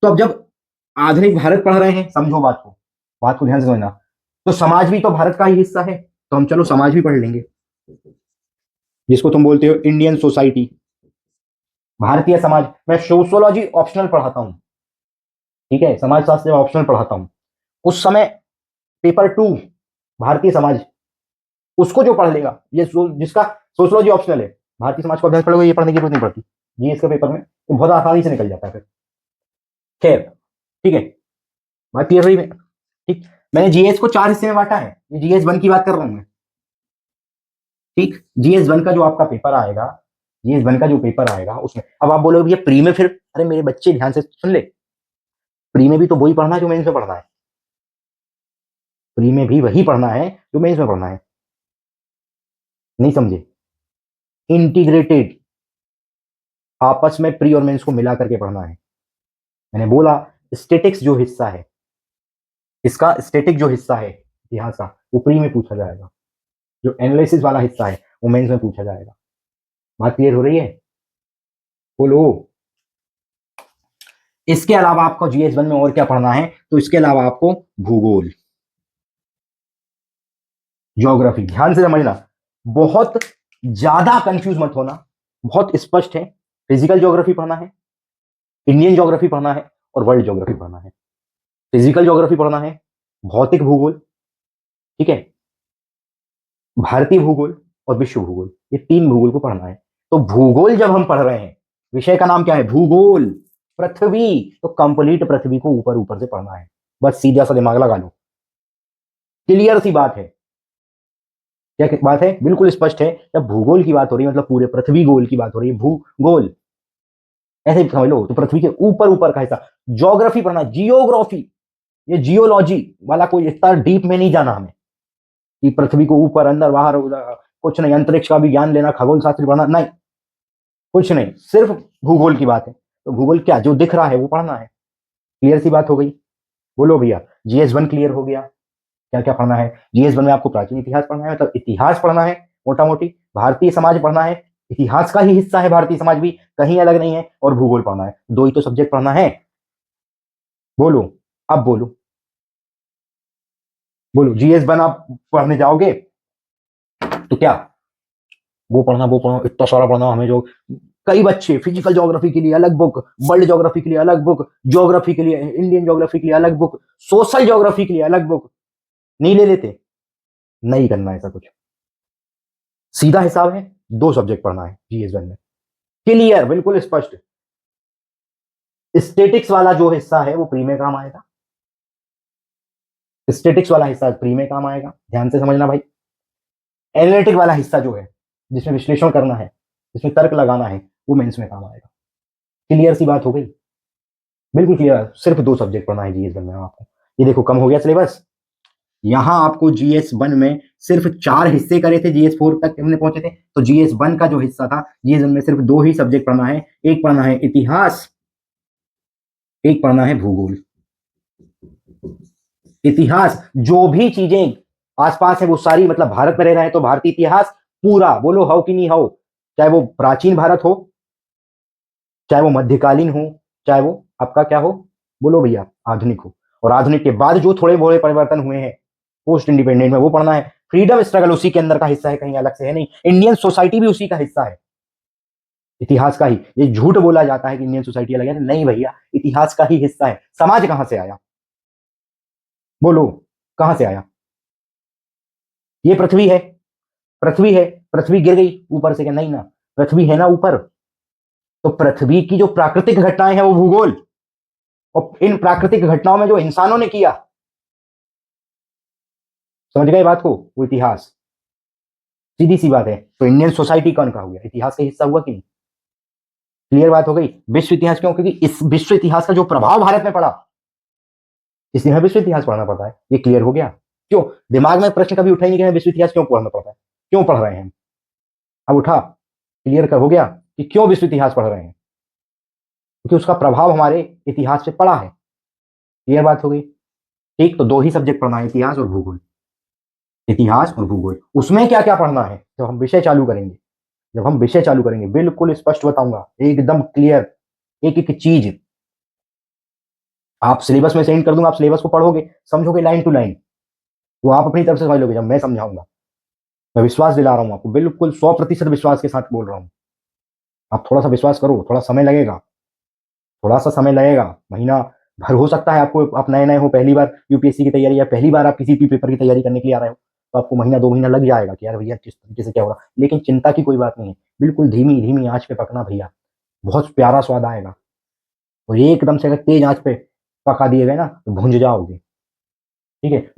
तो अब जब आधुनिक भारत पढ़ रहे हैं, समझो बात को ध्यान से समझना, तो समाज भी तो भारत का ही हिस्सा है, तो हम चलो समाज भी पढ़ लेंगे, जिसको तुम बोलते हो इंडियन सोसाइटी, भारतीय समाज। मैं सोशियोलॉजी ऑप्शनल पढ़ाता हूं, ठीक है, समाजशास्त्र ऑप्शनल पढ़ाता हूं। उस समय पेपर 2 भारतीय समाज, उसको जो पढ़ लेगा, जिसका सोशियोलॉजी ऑप्शनल है, भारतीय समाज को अभ्यास पढ़ोगे, ये पढ़ने की जरूरत नहीं पड़ती, जीएस के पेपर में तो बहुत आसानी से निकल जाता है फिर। खैर, ठीक है, बात क्लियर हुई? ठीक, मैंने जीएस को 4 हिस्से में बांटा है, ये जीएस 1 की बात कर रहा हूं मैं, ठीक। जीएस 1 का जो आपका पेपर आएगा, जीएस 1 का जो पेपर आएगा उसमें, अब आप बोलोगे भैया प्री में, फिर अरे मेरे बच्चे ध्यान से सुन ले, प्री में भी तो वही पढ़ना है जो मेंस में पढ़ना है, प्री में भी वही पढ़ना है जो मेंस में पढ़ना है, नहीं समझे? इंटीग्रेटेड, आपस में प्री और मेंस को मिला करके पढ़ना है। मैंने बोला स्टेटिक्स जो हिस्सा है, इसका स्टेटिक जो हिस्सा है इतिहास का, वो प्री में पूछा जाएगा, जो एनालिसिस वाला हिस्सा है वो मेंस में पूछा जाएगा। बात क्लियर हो रही है? बोलो। इसके अलावा आपको जीएस 1 में और क्या पढ़ना है? तो इसके अलावा आपको भूगोल, ज्योग्राफी, ध्यान से समझना, बहुत ज्यादा कंफ्यूज मत होना, बहुत स्पष्ट है। फिजिकल ज्योग्राफी पढ़ना है, इंडियन ज्योग्राफी पढ़ना है, और वर्ल्ड ज्योग्राफी पढ़ना है। फिजिकल ज्योग्राफी पढ़ना है, भौतिक भूगोल, ठीक है, भारतीय भूगोल और विश्व भूगोल, ये 3 भूगोल को पढ़ना है। तो भूगोल जब हम पढ़ रहे हैं, विषय का नाम क्या है? भूगोल, पृथ्वी, तो कंप्लीट पृथ्वी को ऊपर ऊपर से पढ़ना है, बस सीधा सा दिमाग लगा लो, क्लियर सी बात है। क्या बात है? बिल्कुल स्पष्ट है। जब भूगोल की बात हो रही है, मतलब पूरे पृथ्वी गोल की बात हो रही है, भूगोल ऐसे ही समझ लो, तो पृथ्वी के ऊपर ऊपर का हिस्सा। ज्योग्राफी पढ़ना, जियोग्राफी, ये जियोलॉजी वाला कोई इतना डीप में नहीं जाना हमें कि पृथ्वी को ऊपर अंदर बाहर कुछ नहीं, अंतरिक्ष का भी ज्ञान लेना, खगोल शास्त्र पढ़ना, नहीं, कुछ नहीं, सिर्फ भूगोल की बात है। तो भूगोल क्या, जो दिख रहा है वो पढ़ना है, क्लियर सी बात हो गई? बोलो भैया, जीएस 1 क्लियर हो गया। क्या क्या पढ़ना है जीएस 1 में? आपको प्राचीन इतिहास पढ़ना है, मतलब इतिहास पढ़ना है मोटा मोटी, भारतीय समाज पढ़ना है, इतिहास का ही हिस्सा है भारतीय समाज भी, कहीं अलग नहीं है, और भूगोल पढ़ना है। 2 ही तो सब्जेक्ट पढ़ना है। बोलो, अब बोलो, बोलो, जीएस 1 आप पढ़ने जाओगे तो क्या, वो पढ़ना, इतना सारा पढ़ना हमें, जो कई बच्चे फिजिकल ज्योग्राफी के लिए अलग बुक, वर्ल्ड ज्योग्राफी के लिए अलग बुक, ज्योग्राफी के लिए, इंडियन ज्योग्राफी के लिए अलग बुक, सोशल ज्योग्राफी के लिए अलग बुक, नहीं ले लेते? नहीं करना ऐसा कुछ, सीधा हिसाब है, 2 सब्जेक्ट पढ़ना है जीएस वन में, क्लियर, बिल्कुल स्पष्ट। स्टेटिक्स वाला जो हिस्सा है वो प्री में काम आएगा, स्टेटिक्स वाला हिस्सा प्री में काम आएगा, ध्यान से समझना भाई। एनालिटिक वाला हिस्सा जो है, जिसमें विश्लेषण करना है, जिसमें तर्क लगाना है, वो मेंस में काम आएगा। क्लियर सी बात हो गई, बिल्कुल क्लियर। सिर्फ 2 सब्जेक्ट पढ़ना है जीएस वन में आपको। ये देखो कम हो गया सिलेबस। यहां आपको जीएस वन में सिर्फ 4 हिस्से करे थे, जीएस फोर तक हमने पहुंचे थे, तो जीएस वन का जो हिस्सा था जीएस वन में सिर्फ 2 ही सब्जेक्ट पढ़ना है। एक पढ़ना है इतिहास, एक पढ़ना है भूगोल। इतिहास, जो भी चीजें आसपास है वो सारी, मतलब भारत में रह रहे हैं तो भारतीय इतिहास पूरा, बोलो हाउ कि नहीं हाउ, चाहे वो प्राचीन भारत हो, चाहे वो मध्यकालीन हो, चाहे वो आपका क्या हो, बोलो भैया आधुनिक हो। और आधुनिक के बाद जो थोड़े बड़े परिवर्तन हुए हैं पोस्ट इंडिपेंडेंट में, वो पढ़ना है। फ्रीडम स्ट्रगल उसी के अंदर का हिस्सा है, कहीं अलग से है नहीं। इंडियन सोसाइटी भी उसी का हिस्सा है, इतिहास का ही। ये झूठ बोला जाता है कि इंडियन सोसाइटी अलग है, नहीं भैया, इतिहास का ही हिस्सा है। समाज कहां से आया, बोलो कहां से आया? ये पृथ्वी है, पृथ्वी है, पृथ्वी गिर गई ऊपर से क्या? नहीं ना, पृथ्वी है ना ऊपर। तो पृथ्वी की जो प्राकृतिक घटनाएं हैं वो भूगोल, और इन प्राकृतिक घटनाओं में जो इंसानों ने किया, समझ गए बात को, वो इतिहास। सीधी सी बात है। तो इंडियन सोसाइटी कौन का हो गया, इतिहास का हिस्सा हुआ कि नहीं? क्लियर बात हो गई। विश्व इतिहास क्यों? क्योंकि इस विश्व इतिहास का जो प्रभाव भारत में पड़ा, इसलिए हमें विश्व इतिहास पढ़ना पड़ता है। ये क्लियर हो गया? क्यों दिमाग में प्रश्न कभी उठा ही नहीं कि हमें विश्व इतिहास क्यों पढ़ना पड़ता है, क्यों पढ़ रहे हैं? अब उठा, क्लियर हो गया कि क्यों विश्व इतिहास पढ़ रहे हैं, क्योंकि उसका प्रभाव हमारे इतिहास पे पड़ा है। क्लियर बात हो गई? ठीक, तो 2 ही सब्जेक्ट पढ़ना है, इतिहास और भूगोल। इतिहास और भूगोल। उसमें क्या क्या पढ़ना है जब हम विषय चालू करेंगे, जब हम विषय चालू करेंगे बिल्कुल स्पष्ट बताऊंगा, एकदम क्लियर, एक एक चीज। आप सिलेबस में सेंड कर दूंगा, आप सिलेबस को पढ़ोगे, समझोगे लाइन टू लाइन, वो आप अपनी तरफ से समझ लोगे जब मैं समझाऊंगा। मैं विश्वास दिला रहा हूं आपको, बिल्कुल 100% विश्वास के साथ बोल रहा हूं। आप थोड़ा सा विश्वास करो, थोड़ा समय लगेगा, थोड़ा सा समय लगेगा, महीना भर हो सकता है आपको। आप नए नए हो, पहली बार यूपीएससी की तैयारी, या पहली बार आप किसी भी पेपर की तैयारी करने के लिए आ रहे हो, तो आपको महीना 2 महीना लग जाएगा कि यार भैया किस तरीके से क्या हो रहा। लेकिन चिंता की कोई बात नहीं है, बिल्कुल धीमी धीमी आंच पे पकना भैया, बहुत प्यारा स्वाद आएगा। और एकदम से अगर तेज आंच पे पका दिए गए ना तो भुंज जाओगे, ठीक है?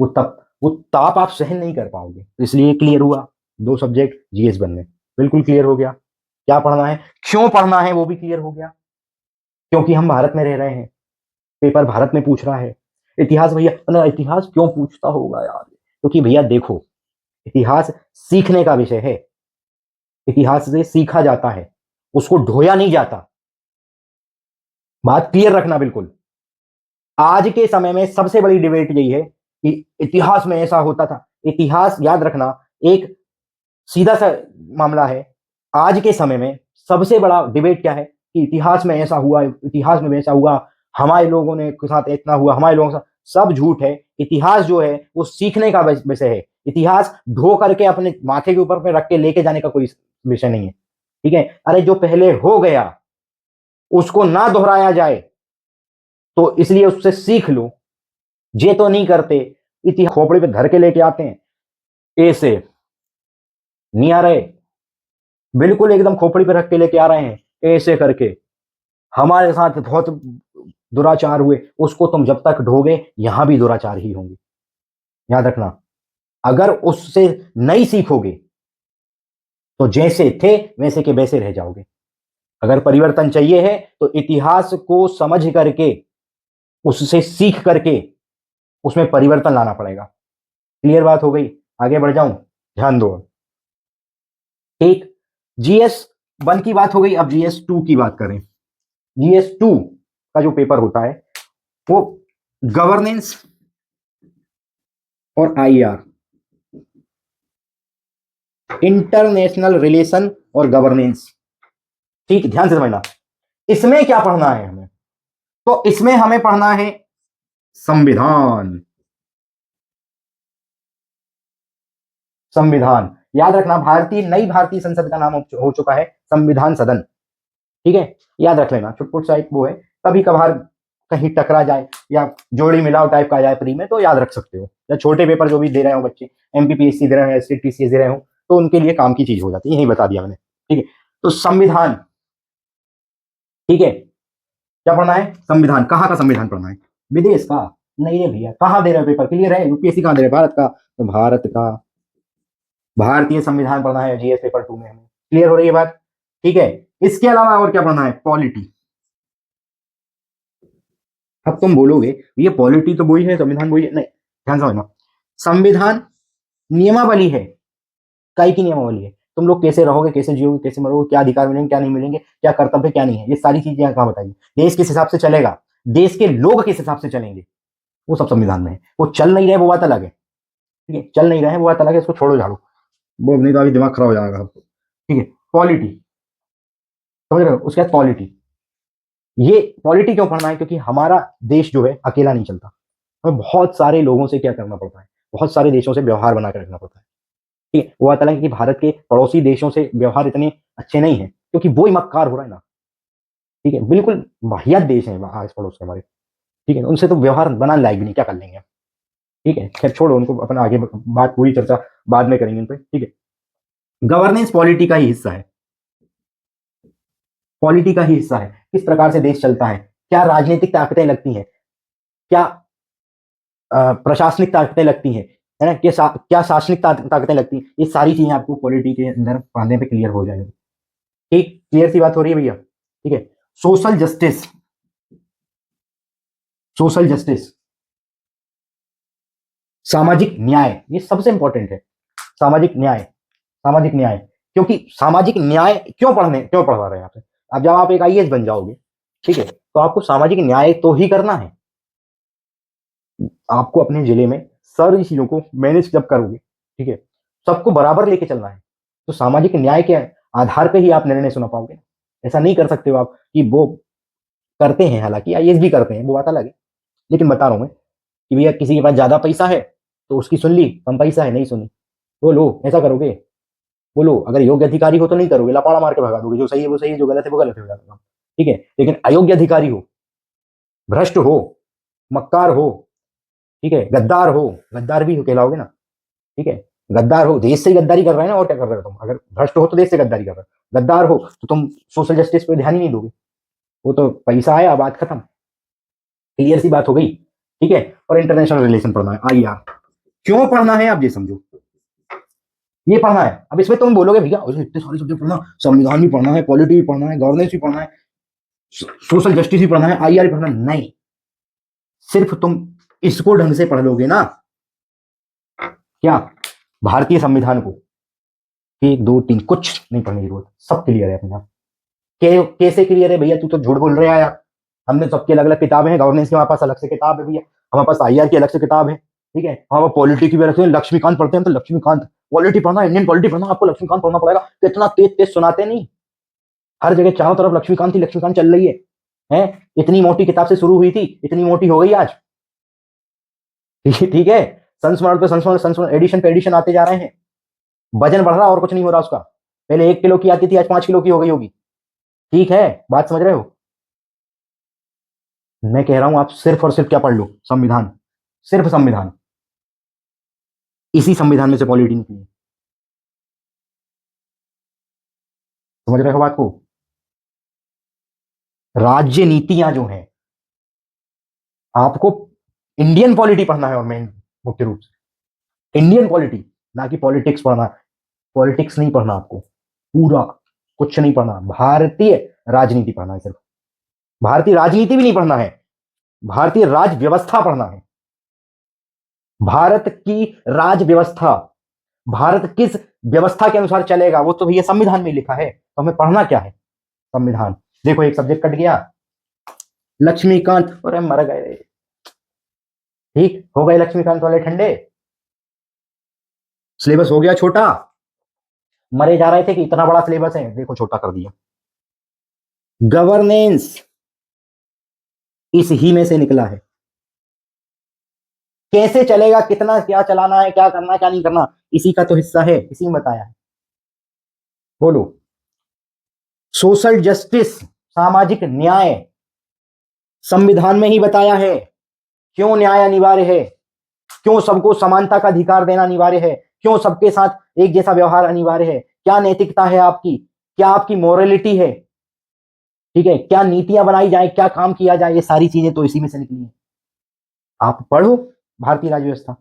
वो ताप आप सहन नहीं कर पाओगे। तो इसलिए क्लियर हुआ, 2 सब्जेक्ट जीएस बनने, बिल्कुल क्लियर हो गया। क्या पढ़ना है, क्यों पढ़ना है, वो भी क्लियर हो गया। क्योंकि हम भारत में रह रहे हैं, पेपर भारत में पूछ रहा है। इतिहास भैया ना, इतिहास क्यों पूछता होगा यार? क्योंकि भैया देखो, इतिहास सीखने का विषय है, इतिहास से सीखा जाता है, उसको ढोया नहीं जाता। बात क्लियर रखना बिल्कुल। आज के समय में सबसे बड़ी डिबेट यही है कि इतिहास में ऐसा होता था। इतिहास याद रखना एक सीधा सा मामला है। आज के समय में सबसे बड़ा डिबेट क्या है कि इतिहास में ऐसा हुआ, इतिहास में वैसा हुआ, हमारे लोगों ने के साथ इतना हुआ, हमारे लोगों के साथ। सब झूठ है। इतिहास जो है वो सीखने का विषय है। इतिहास ढो करके अपने माथे के ऊपर पे रख के लेके जाने का कोई विषय नहीं है, ठीक है? अरे जो पहले हो गया उसको ना दोहराया जाए, तो इसलिए उससे सीख लो। ये तो नहीं करते, इतिहास खोपड़ी पे धर के लेके आते हैं, ऐसे नहीं आ रहे, बिल्कुल एकदम खोपड़ी पे रख के लेके आ रहे हैं ऐसे करके। हमारे साथ बहुत दुराचार हुए, उसको तुम जब तक ढोगे यहां भी दुराचार ही होंगे, याद रखना। अगर उससे नहीं सीखोगे तो जैसे थे वैसे के वैसे रह जाओगे। अगर परिवर्तन चाहिए है तो इतिहास को समझ करके, उससे सीख करके उसमें परिवर्तन लाना पड़ेगा। क्लियर बात हो गई? आगे बढ़ जाऊं, ध्यान दो। ठीक, जीएस वन की बात हो गई, अब जीएस टू की बात करें। जीएस टू का जो पेपर होता है वो गवर्नेंस और आईआर, इंटरनेशनल रिलेशन और गवर्नेंस। ठीक, ध्यान से समझना। इसमें क्या पढ़ना है हमें? तो इसमें हमें पढ़ना है संविधान। संविधान याद रखना, नई भारतीय संसद का नाम हो चुका है संविधान सदन, ठीक है? याद रख लेना, छुटपुट सा एक वो है, कभी कभार कहीं टकरा जाए या जोड़ी मिलाओ टाइप का आ जाए प्री में, तो याद रख सकते हो। या छोटे पेपर जो भी दे रहे हो बच्चे, एमपीपीएससी दे रहे हो, एसटीटीसीएस दे रहे हो, तो उनके लिए काम की चीज हो जाती है, यही बता दिया मैंने। ठीक है, तो संविधान, ठीक है, क्या पढ़ना है? संविधान। कहाँ का संविधान पढ़ना है? विदेश का? नहीं है भैया, कहाँ दे रहे हो पेपर? क्लियर है? यूपीएससी कहाँ दे रहे हैं? भारत का। तो भारत का भारतीय संविधान पढ़ना है जीएस पेपर 2 में हमें। क्लियर हो रही है बात? ठीक है, इसके अलावा और क्या पढ़ना है? पॉलिटी। अब तुम बोलोगे ये पॉलिटी तो वही है, संविधान वही है। नहीं, ध्यान समझना, संविधान नियमावली है। काय की नियमावली है? तुम लोग कैसे रहोगे, कैसे जियोगे, कैसे मरोगे, क्या अधिकार मिलेंगे, क्या नहीं मिलेंगे, क्या कर्तव्य, क्या नहीं है, ये सारी चीजें यहाँ कहाँ बताइए। देश किस हिसाब से चलेगा, देश के लोग किस हिसाब से चलेंगे, वो सब संविधान में है। वो चल नहीं रहे वो बात अलग है। ठीक है, चल नहीं रहे हैं वो बात अलग है, इसको छोड़ो झाड़ो, वो नहीं तो अभी दिमाग खराब हो जाएगा आपको। ठीक है, पॉलिटी, समझ रहे हो? उसके बाद पॉलिटी। ये पॉलिटी क्यों पढ़ना है? क्योंकि हमारा देश जो है अकेला नहीं चलता, हमें बहुत सारे लोगों से क्या करना पड़ता है, बहुत सारे देशों से व्यवहार बना कर रखना पड़ता है। ठीक है, वो आता है कि भारत के पड़ोसी देशों से व्यवहार इतने अच्छे नहीं है, क्योंकि वो ही मक्कार हो रहा है ना। ठीक है, बिल्कुल वाहियात देश है आस पड़ोस के हमारे। ठीक है, उनसे तो व्यवहार बनाने लायक भी नहीं, क्या कर लेंगे हम। ठीक है, खैर छोड़ो उनको, अपना आगे बात, पूरी चर्चा बाद में करेंगे इन पे। ठीक है, गवर्नेंस पॉलिटी का ही हिस्सा है, पॉलिटी का ही हिस्सा है। किस प्रकार से देश चलता है, क्या राजनीतिक ताकतें लगती हैं, क्या प्रशासनिक ताकतें लगती हैं, है ना, क्या शासनिक ताकतें लगती हैं, ये सारी चीजें आपको पॉलिटी के अंदर पढ़ने पे क्लियर हो जाएंगी। ठीक, क्लियर सी बात हो रही है भैया? ठीक है, सोशल जस्टिस, सोशल जस्टिस, सामाजिक न्याय, ये सबसे इंपॉर्टेंट है। सामाजिक न्याय, सामाजिक न्याय, क्योंकि सामाजिक न्याय क्यों पढ़वा रहे हैं आप? अब जब आप एक आईएएस बन जाओगे, ठीक है, तो आपको सामाजिक न्याय तो ही करना है। आपको अपने जिले में सारी चीजों को मैनेज जब करोगे, ठीक है, सबको बराबर लेके चलना है, तो सामाजिक न्याय के आधार पे ही आप निर्णय सुना पाओगे। ऐसा नहीं कर सकते हो आप कि वो करते हैं, हालांकि आईएएस भी करते हैं, वो बात अलग है, लेकिन बता रहा हूं मैं कि भैया किसी के पास ज्यादा पैसा है तो उसकी सुन ली, कम पैसा है नहीं सुनी, बोलो ऐसा करोगे? बोलो, अगर योग्य अधिकारी हो तो नहीं करोगे, लपाड़ा मार के भगा दोगे, जो सही है वो सही है, जो गलत है वो गलत है। ठीक है, लेकिन अयोग्य अधिकारी हो, भ्रष्ट हो, मक्कार हो, ठीक है, गद्दार हो, गद्दार भी हो कहलाओगे ना। ठीक है, गद्दार हो, देश से ही गद्दारी कर रहे हैं ना, और क्या कर रहे हो तुम? अगर भ्रष्ट हो तो देश से गद्दारी कर रहे हो, गद्दार हो तो तुम सोशल जस्टिस पे ध्यान ही नहीं दोगे। वो तो पैसा आया, बात खत्म। क्लियर सी बात हो गई? ठीक है, और इंटरनेशनल रिलेशन पढ़ना है, आइए आप क्यों पढ़ना है आप ये समझो, ये पढ़ना है। अब इसमें तुम बोलोगे भैया इतने सारे सब्जेक्ट पढ़ना, संविधान भी पढ़ना है, पॉलिटी भी पढ़ना है, गवर्नेंस भी पढ़ना है, सोशल जस्टिस भी पढ़ना है, आईआर भी पढ़ना है। नहीं, सिर्फ तुम इसको ढंग से पढ़ लोगे ना, क्या भारतीय संविधान को, 1 2 3 कुछ नहीं पढ़ने की जरूरत, सब क्लियर है अपने आप। कैसे क्लियर है भैया? तू तो झूठ बोल रहे हैं यार, हमने सबकी अलग अलग किताबें हैं, गवर्नेंस की हमारे पास अलग से किताब है भैया, हमारे पास आईआर की अलग से किताब है। ठीक है, हमारे पॉलिटी की भी अलग से, लक्ष्मीकांत पढ़ते हैं तो लक्ष्मीकांत, पॉलिटी पढ़ना, इंडियन पॉलिटी पढ़ना, आपको लक्ष्मीकांत पढ़ना पड़ेगा। कितना तेज तेज सुनाते नहीं, हर जगह चारों तरफ लक्ष्मीकांत ही लक्ष्मीकांत चल रही है, हैं? इतनी मोटी किताब से शुरू हुई थी, इतनी मोटी हो गई आज। ठीक है, संस्मरण पे संस्मरण, संस्मरण एडिशन पे एडिशन आते जा रहे हैं, वजन बढ़ रहा और कुछ नहीं हो रहा उसका। पहले 1 किलो की आती थी, आज 5 किलो की हो गई होगी। ठीक है, बात समझ रहे हो? मैं कह रहा हूं आप सिर्फ और सिर्फ क्या पढ़ लो? संविधान, सिर्फ संविधान, इसी संविधान में से पॉलिटी निकली है। समझ रहे हो बात को? राज्य नीतियां जो हैं, आपको इंडियन पॉलिटी पढ़ना है, और मेन मुख्य रूप से इंडियन पॉलिटी, ना कि पॉलिटिक्स पढ़ना। पॉलिटिक्स नहीं पढ़ना आपको, पूरा कुछ नहीं पढ़ना, भारतीय राजनीति पढ़ना है सिर्फ। भारतीय राजनीति भी नहीं पढ़ना है, भारतीय राज व्यवस्था पढ़ना है। भारत की राज व्यवस्था, भारत किस व्यवस्था के अनुसार चलेगा, वो तो भैया संविधान में लिखा है, तो हमें पढ़ना क्या है? संविधान। देखो एक सब्जेक्ट कट गया, लक्ष्मीकांत, अरे मर गए, ठीक हो गए लक्ष्मीकांत वाले ठंडे, सिलेबस हो गया छोटा। मरे जा रहे थे कि इतना बड़ा सिलेबस है, देखो छोटा कर दिया। गवर्नेंस इस ही में से निकला है, कैसे चलेगा, कितना क्या चलाना है, क्या करना है क्या नहीं करना, इसी का तो हिस्सा है, इसी में बताया है। बोलो, सोशल जस्टिस, सामाजिक न्याय, संविधान में ही बताया है। क्यों न्याय अनिवार्य है, क्यों सबको समानता का अधिकार देना अनिवार्य है, क्यों सबके साथ एक जैसा व्यवहार अनिवार्य है, क्या नैतिकता है आपकी, क्या आपकी मोरलिटी है, ठीक है, क्या नीतियां बनाई जाए, क्या काम किया जाए, ये सारी चीजें तो इसी में से निकली है। आप पढ़ो भारतीय राज्य व्यवस्था,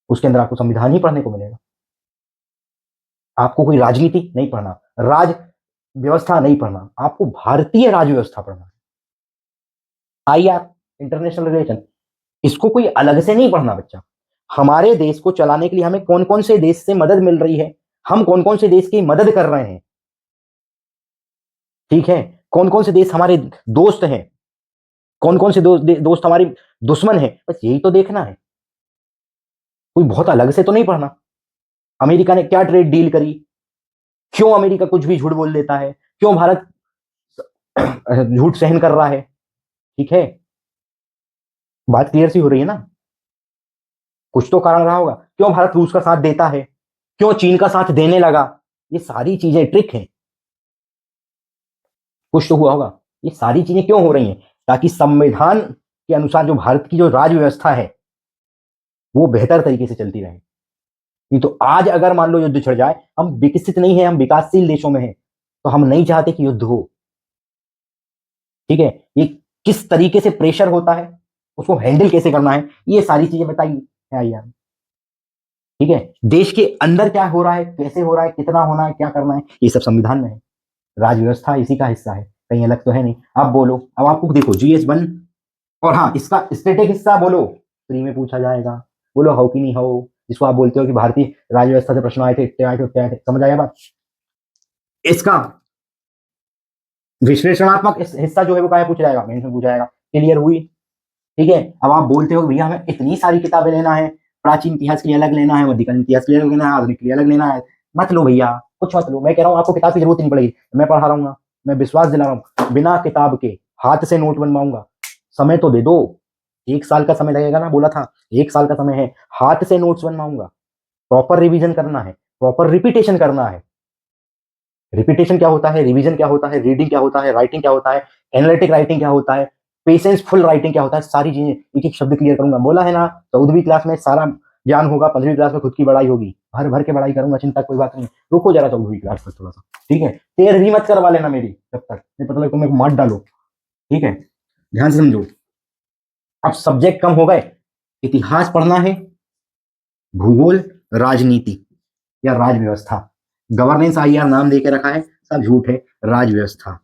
उसके अंदर आपको संविधान ही पढ़ने को मिलेगा। आपको कोई राजनीति नहीं पढ़ना, राज व्यवस्था नहीं पढ़ना, आपको भारतीय राज्य व्यवस्था पढ़ना है। आईआर, इंटरनेशनल रिलेशन, इसको कोई अलग से नहीं पढ़ना बच्चा। हमारे देश को चलाने के लिए हमें कौन कौन से देश से मदद मिल रही है, हम कौन कौन से देश की मदद कर रहे हैं, ठीक है, कौन कौन से देश हमारे दोस्त हैं, कौन कौन से दोस्त हमारे दुश्मन हैं, बस यही तो देखना है। कोई बहुत अलग से तो नहीं पढ़ना। अमेरिका ने क्या ट्रेड डील करी, क्यों अमेरिका कुछ भी झूठ बोल देता है, क्यों भारत झूठ सहन कर रहा है, ठीक है, बात क्लियर सी हो रही है ना। कुछ तो कारण रहा होगा, क्यों भारत रूस का साथ देता है, क्यों चीन का साथ देने लगा, ये सारी चीजें ट्रिक हैं। कुछ तो हुआ होगा, ये सारी चीजें क्यों हो रही हैं, ताकि संविधान के अनुसार जो भारत की जो राज्य व्यवस्था है वो बेहतर तरीके से चलती रहे। नहीं तो आज अगर मान लो युद्ध छिड़ जाए, हम विकसित नहीं है, हम विकासशील देशों में हैं, तो हम नहीं चाहते कि युद्ध हो, ठीक है। ये किस तरीके से प्रेशर होता है, उसको हैंडल कैसे करना है, ये सारी चीजें बताइए यार, ठीक है। देश के अंदर क्या हो रहा है, कैसे हो रहा है, कितना होना है, क्या करना है, ये सब संविधान में है। राज्य व्यवस्था इसी का हिस्सा है, कहीं अलग तो है नहीं। आप बोलो, अब आपको देखो GS1, और हाँ इसका स्टैटिक हिस्सा बोलो, फ्री में पूछा जाएगा, बोलो हो कि नहीं हो, जिसको आप बोलते हो कि भारतीय राज्य व्यवस्था से प्रश्न आए थे, इतने आए थे, उतने आए थे, समझ आया बात। इसका विश्लेषणात्मक हिस्सा जो है वो क्या पूछा जाएगा, मेंस में पूछा जाएगा। क्लियर हुई, ठीक है। अब आप बोलते हो भैया हमें इतनी सारी किताबें लेना है, प्राचीन इतिहास के लिए अलग लेना है, मध्यकालीन इतिहास के लिए अलग लेना है, आधुनिक के लिए अलग लेना है, मत लो भैया, कुछ मत लो। मैं कह रहा हूँ आपको किताब की जरूरत नहीं पड़ेगी, मैं पढ़ा रहा हूँ ना, मैं विश्वास दिला रहा हूँ, बिना किताब के हाथ से नोट बनवाऊंगा। समय तो दे दो, 1 साल का समय लगेगा ना, बोला था 1 साल का समय है, हाथ से नोट्स बनवाऊंगा। प्रॉपर रिवीजन करना है, प्रॉपर रिपीटेशन करना है। रिपीटेशन क्या होता है, रिवीजन क्या होता है, रीडिंग क्या होता है, राइटिंग क्या होता है, एनालिटिक राइटिंग क्या होता है, पेशेंस फुल राइटिंग क्या होता है, सारी चीजें एक एक शब्द क्लियर करूंगा। बोला है ना 14वीं क्लास में सारा ज्ञान होगा, 15वीं क्लास में खुद की बड़ाई होगी, भर भर के बड़ाई करूंगा, चिंता कोई बात नहीं। रुको जरा 14वीं क्लास तक थोड़ा सा, ठीक है, 13वीं मत करवा लेना मेरी जब तक नहीं पता लगे तुम एक मार डालो, ठीक है, ध्यान से समझो। अब सब्जेक्ट कम हो गए, इतिहास पढ़ना है, भूगोल, राजनीति या राज व्यवस्था, गवर्नेंस आईआर नाम देके रखा है, सब झूठ है, राज व्यवस्था।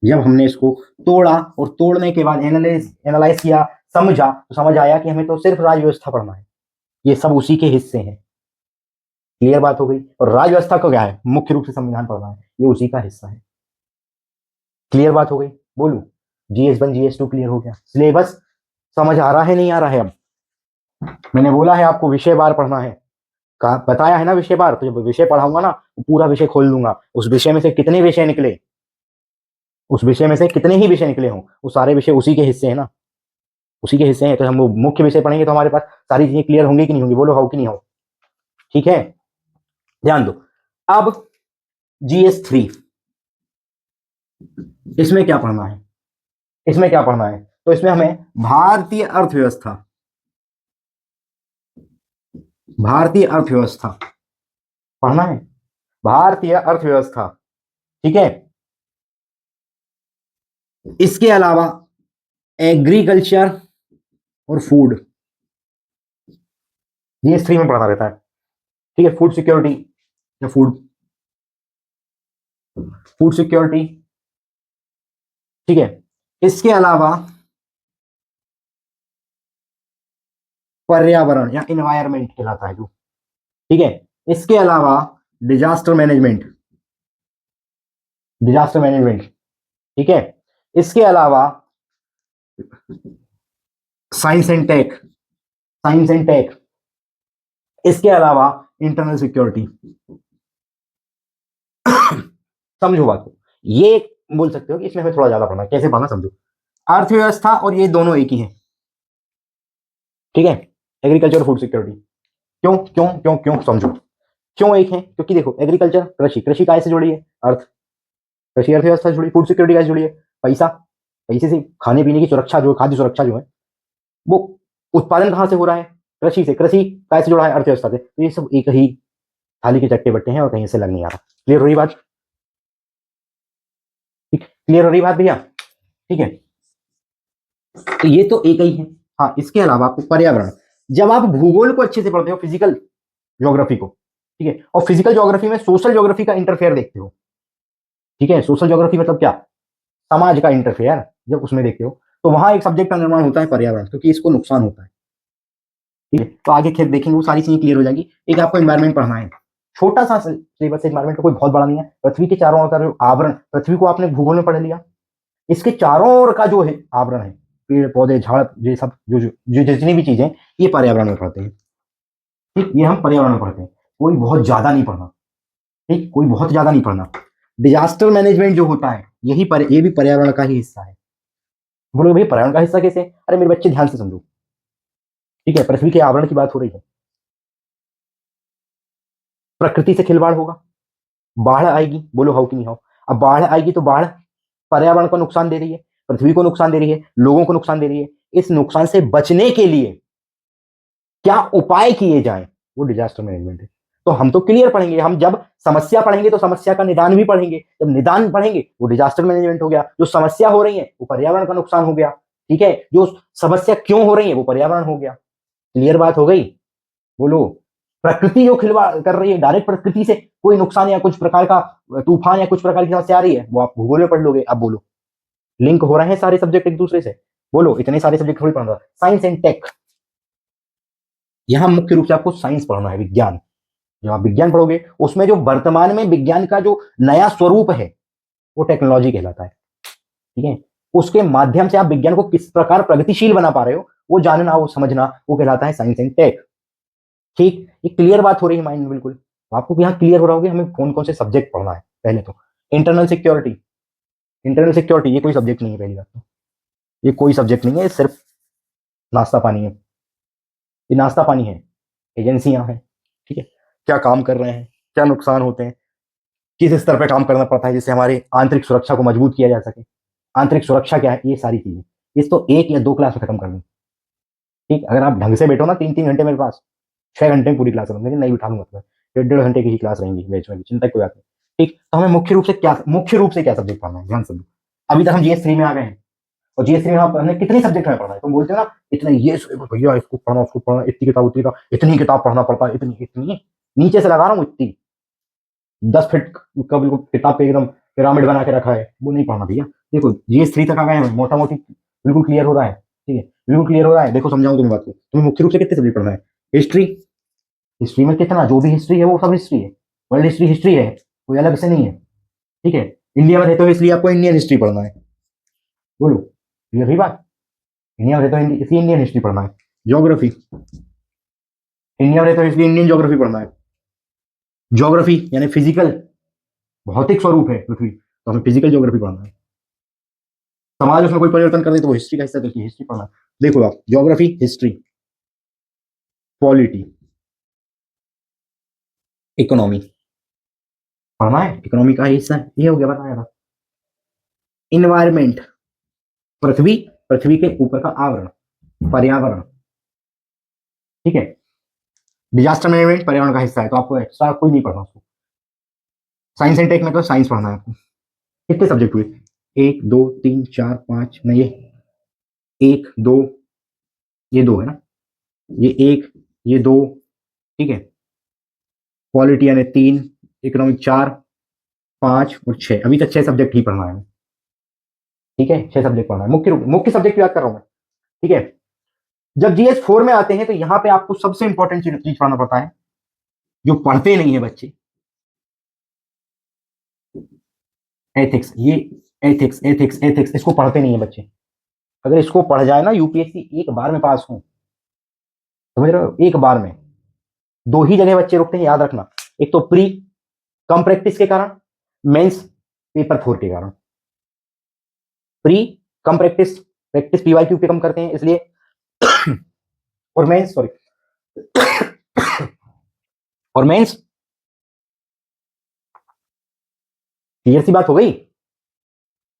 जब हमने इसको तोड़ा और तोड़ने के बाद एनालाइज किया, समझा, तो समझ आया कि हमें तो सिर्फ राज व्यवस्था पढ़ना है, ये सब उसी के हिस्से हैं। क्लियर बात हो गई। और राज व्यवस्था को क्या है, मुख्य रूप से संविधान पढ़ना है, ये उसी का हिस्सा है। क्लियर बात हो गई, बोलू GS1 GS2 क्लियर हो गया। सिलेबस समझ आ रहा है, नहीं आ रहा है। अब मैंने बोला है आपको विषय बार पढ़ना है, बताया है ना विषय बार, तो जब विषय पढ़ाऊंगा ना पूरा विषय खोल दूंगा, उस विषय में से कितने विषय निकले, उस विषय में से कितने ही विषय निकले हों, वो सारे विषय उसी के हिस्से हैं ना, उसी के हिस्से हैं। तो हम वो मुख्य विषय पढ़ेंगे तो हमारे पास सारी चीजें क्लियर होंगी कि नहीं होंगी, बोलो हो कि नहीं हो, ठीक है। ध्यान दो, अब GS3, इसमें क्या पढ़ना है, इसमें क्या पढ़ना है, तो इसमें हमें भारतीय अर्थव्यवस्था, भारतीय अर्थव्यवस्था पढ़ना है, भारतीय अर्थव्यवस्था, ठीक है। इसके अलावा एग्रीकल्चर और फूड, GS3 में पढ़ना रहता है, ठीक है। फूड सिक्योरिटी या फूड फूड सिक्योरिटी, ठीक है। इसके अलावा पर्यावरण या इन्वायरमेंट कहलाता है जो, ठीक है। इसके अलावा डिजास्टर मैनेजमेंट, डिजास्टर मैनेजमेंट, ठीक है। इसके अलावा science and tech, science and tech. इसके अलावा इंटरनल सिक्योरिटी। समझो बात को, ये बोल सकते हो कि इसमें हमें थोड़ा ज्यादा पढ़ना, कैसे पढ़ना समझो। अर्थव्यवस्था और ये दोनों एक ही है, ठीक है। एग्रीकल्चर फूड सिक्योरिटी, क्यों क्यों क्यों क्यों समझो, क्यों एक है, क्योंकि देखो एग्रीकल्चर कृषि, कृषि काय से जुड़ी है, अर्थ, कृषि अर्थव्यवस्था से जुड़ी, फूड सिक्योरिटी काय से जुड़ी है, पैसा, पैसे से खाने पीने की सुरक्षा जो, खाद्य सुरक्षा जो है वो उत्पादन कहां से हो रहा है, कृषि से, कृषि कैसे जुड़ा है अर्थव्यवस्था से, तो ये सब एक ही थाली के चट्टे बट्टे हैं और कहीं से लग नहीं आ रहा। क्लियर हो रही बात? ठीक, क्लियर हो रही बात भैया? ठीक है, तो ये तो एक ही है। हाँ, इसके अलावा आपको पर्यावरण, जब आप भूगोल को अच्छे से पढ़ते हो, फिजिकल ज्योग्राफी को, ठीक है, और फिजिकल ज्योग्राफी में सोशल ज्योग्राफी का इंटरफेयर देखते हो, ठीक है, सोशल ज्योग्राफी मतलब क्या, समाज का इंटरफेयर जब उसमें देखते हो, तो वहां एक सब्जेक्ट का निर्माण होता है पर्यावरण, क्योंकि इसको नुकसान होता है। ठीक है, तो आगे खेल देखेंगे, वो सारी चीजें क्लियर हो जाएंगी। एक आपको इन्वायरमेंट पढ़ना है, छोटा सा सिलेबस, इन्वायरमेंट का कोई बहुत बड़ा नहीं है। पृथ्वी के चारों ओर का जो आवरण, पृथ्वी को आपने भूगोल में पढ़ लिया, इसके चारों ओर का जो है आवरण है, पेड़ पौधे झाड़, ये सब जो जो जो जितनी भी चीजें, ये पर्यावरण में पढ़ते हैं। ठीक, ये हम पर्यावरण में पढ़ते हैं, कोई बहुत ज्यादा नहीं पढ़ना। ठीक, कोई बहुत ज्यादा नहीं पढ़ना। डिजास्टर मैनेजमेंट जो होता है, ये भी पर्यावरण का ही हिस्सा है। बोलोगे भाई पर्यावरण का हिस्सा कैसे? अरे मेरे बच्चे ध्यान से समझो। ठीक है, पृथ्वी के आवरण की बात हो रही है, प्रकृति से खिलवाड़ होगा, बाढ़ आएगी, बोलो हाउ कि नहीं हाउ। अब बाढ़ आएगी तो बाढ़ पर्यावरण को नुकसान दे रही है, पृथ्वी को नुकसान दे रही है, लोगों को नुकसान दे रही है। इस नुकसान से बचने के लिए क्या उपाय किए जाएं, वो डिजास्टर मैनेजमेंट है। तो हम तो क्लियर पढ़ेंगे, हम जब समस्या पढ़ेंगे तो समस्या का निदान भी पढ़ेंगे, जब निदान पढ़ेंगे वो डिजास्टर मैनेजमेंट हो गया, जो समस्या हो रही है वो पर्यावरण का नुकसान हो गया। ठीक है, जो समस्या क्यों हो रही है वो पर्यावरण हो गया। क्लियर बात हो गई? बोलो। प्रकृति जो खिलवाड़ कर रही है, डायरेक्ट प्रकृति से कोई नुकसान या कुछ प्रकार का तूफान या कुछ प्रकार की समस्या आ रही है, वो आप भूगोल में पढ़ लोगे। अब बोलो, लिंक हो रहे हैं सारे सब्जेक्ट एक दूसरे से? बोलो, इतने सारे सब्जेक्ट थोड़ी पढ़ना। साइंस एंड टेक, यहाँ मुख्य रूप से आपको साइंस पढ़ना है, विज्ञान। जब आप विज्ञान पढ़ोगे, उसमें जो वर्तमान में विज्ञान का जो नया स्वरूप है वो टेक्नोलॉजी कहलाता है। ठीक है, उसके माध्यम से आप विज्ञान को किस प्रकार प्रगतिशील बना पा रहे हो, वो जानना, वो समझना, वो कहलाता है साइंस एंड टेक। ठीक, ये क्लियर बात हो रही है माइंड में? बिल्कुल। तो आपको यहाँ क्लियर हो रहा होगा हमें कौन कौन से सब्जेक्ट पढ़ना है। पहले तो इंटरनल सिक्योरिटी, इंटरनल सिक्योरिटी ये कोई सब्जेक्ट नहीं है, पहली बात तो ये कोई सब्जेक्ट नहीं है, ये सिर्फ नाश्ता पानी है। ये नाश्ता पानी है, एजेंसियां हैं, ठीक है, क्या काम कर रहे हैं, क्या नुकसान होते हैं, किस स्तर पर काम करना पड़ता है जिससे हमारे आंतरिक सुरक्षा को मजबूत किया जा सके। आंतरिक सुरक्षा क्या है, ये सारी चीजें इस तो 1 या 2 क्लास में खत्म कर दूं। ठीक, अगर आप ढंग से बैठो ना 3-3 घंटे मेरे पास, 6 घंटे में पूरी क्लास खत्म, लेकिन नहीं बिठा लूंगा तुम्हें, 1.5-1.5 घंटे की ही क्लास रहेंगी बैच में भी, चिंता की कोई बात नहीं। ठीक, तो हमें मुख्य रूप से क्या सब्जेक्ट पढ़ना है, ध्यान से। अभी तक हम जीएस 3 में आ गए हैं, और जीएस 3 में हमने कितने सब्जेक्ट में पढ़ना है? तुम बोलते हो ना इतने, ये भैया इसको पढ़ना, उसको पढ़ना, इतनी किताब, उतनी किताब, इतनी किताब पढ़ना पड़ता है, इतनी इतनी, नीचे से लगा रहा हूँ इतनी, 10 फीट का बिल्कुल किताब पे एकदम पिरामिड बना के रखा है, वो नहीं पढ़ना भैया। देखो जीएस 3 तक आ गए हैं, मोटा मोटी बिल्कुल क्लियर हो रहा है। ठीक है, बिल्कुल क्लियर हो रहा है। देखो समझाऊं तुम्हें बात को, तुम्हें मुख्य रूप से कितने सब्जेक्ट पढ़ना है? हिस्ट्री, हिस्ट्री में कितना, जो भी हिस्ट्री है वो सब हिस्ट्री है, वर्ल्ड हिस्ट्री हिस्ट्री है, कोई अलग से नहीं है। ठीक है, इंडिया में रहते हो इसलिए आपको इंडियन हिस्ट्री पढ़ना है। बोलो, क्लियर हुई बात? इंडिया में रहते हो इसलिए इंडियन हिस्ट्री पढ़ना है। ज्योग्राफी, इंडिया में रहते हो इसलिए इंडियन ज्योग्राफी पढ़ना है। ज्योग्राफी यानी फिजिकल, भौतिक स्वरूप है पृथ्वी, तो हमें फिजिकल ज्योग्राफी पढ़ना है। समाज उसमें कोई परिवर्तन कर दे तो वो हिस्ट्री का हिस्सा, तो हिस्ट्री पढ़ना है। देखो आप, ज्योग्राफी, हिस्ट्री, पॉलिटी, इकोनॉमी पढ़ना है, इकोनॉमी का हिस्सा है, ये हो गया, बताया था। इन्वायरमेंट, पृथ्वी, पृथ्वी के ऊपर का आवरण, पर्यावरण। ठीक है, डिजास्टर मैनेजमेंट पर्यावरण का हिस्सा है, तो आपको एक्स्ट्रा कोई नहीं पढ़ना उसको। साइंस एंड टेक में तो साइंस पढ़ना है आपको। कितने सब्जेक्ट हुए? 1 2 3 4 5, नहीं, ये 1 2, ये 2 है ना, ये 1, ये 2। ठीक है, पॉलिटी यानी 3, इकोनॉमिक 4, 5 और 6, अभी तक 6 सब्जेक्ट ही पढ़ना है। ठीक है, 6 सब्जेक्ट पढ़ना है, मुख्य सब्जेक्ट की बात कर रहा हूं मैं। ठीक है, जब GS 4 में आते हैं तो यहाँ पे आपको सबसे इंपॉर्टेंट चीज पढ़ना पड़ता है, जो पढ़ते नहीं है बच्चे, एथिक्स। ये एथिक्स एथिक्स एथिक्स, इसको पढ़ते नहीं है बच्चे। अगर इसको पढ़ जाए ना, यूपीएससी एक बार में पास हो, समझ रहे हो, एक बार में। दो ही जगह बच्चे रुकते हैं, याद रखना, एक तो प्री कम प्रैक्टिस के कारण, मेंस पेपर 4 के कारण। प्री कम प्रैक्टिस, प्रैक्टिस पीवाईक्यू पे कम करते हैं इसलिए, और मेंस, सॉरी, और मेंस, क्लियर सी बात हो गई?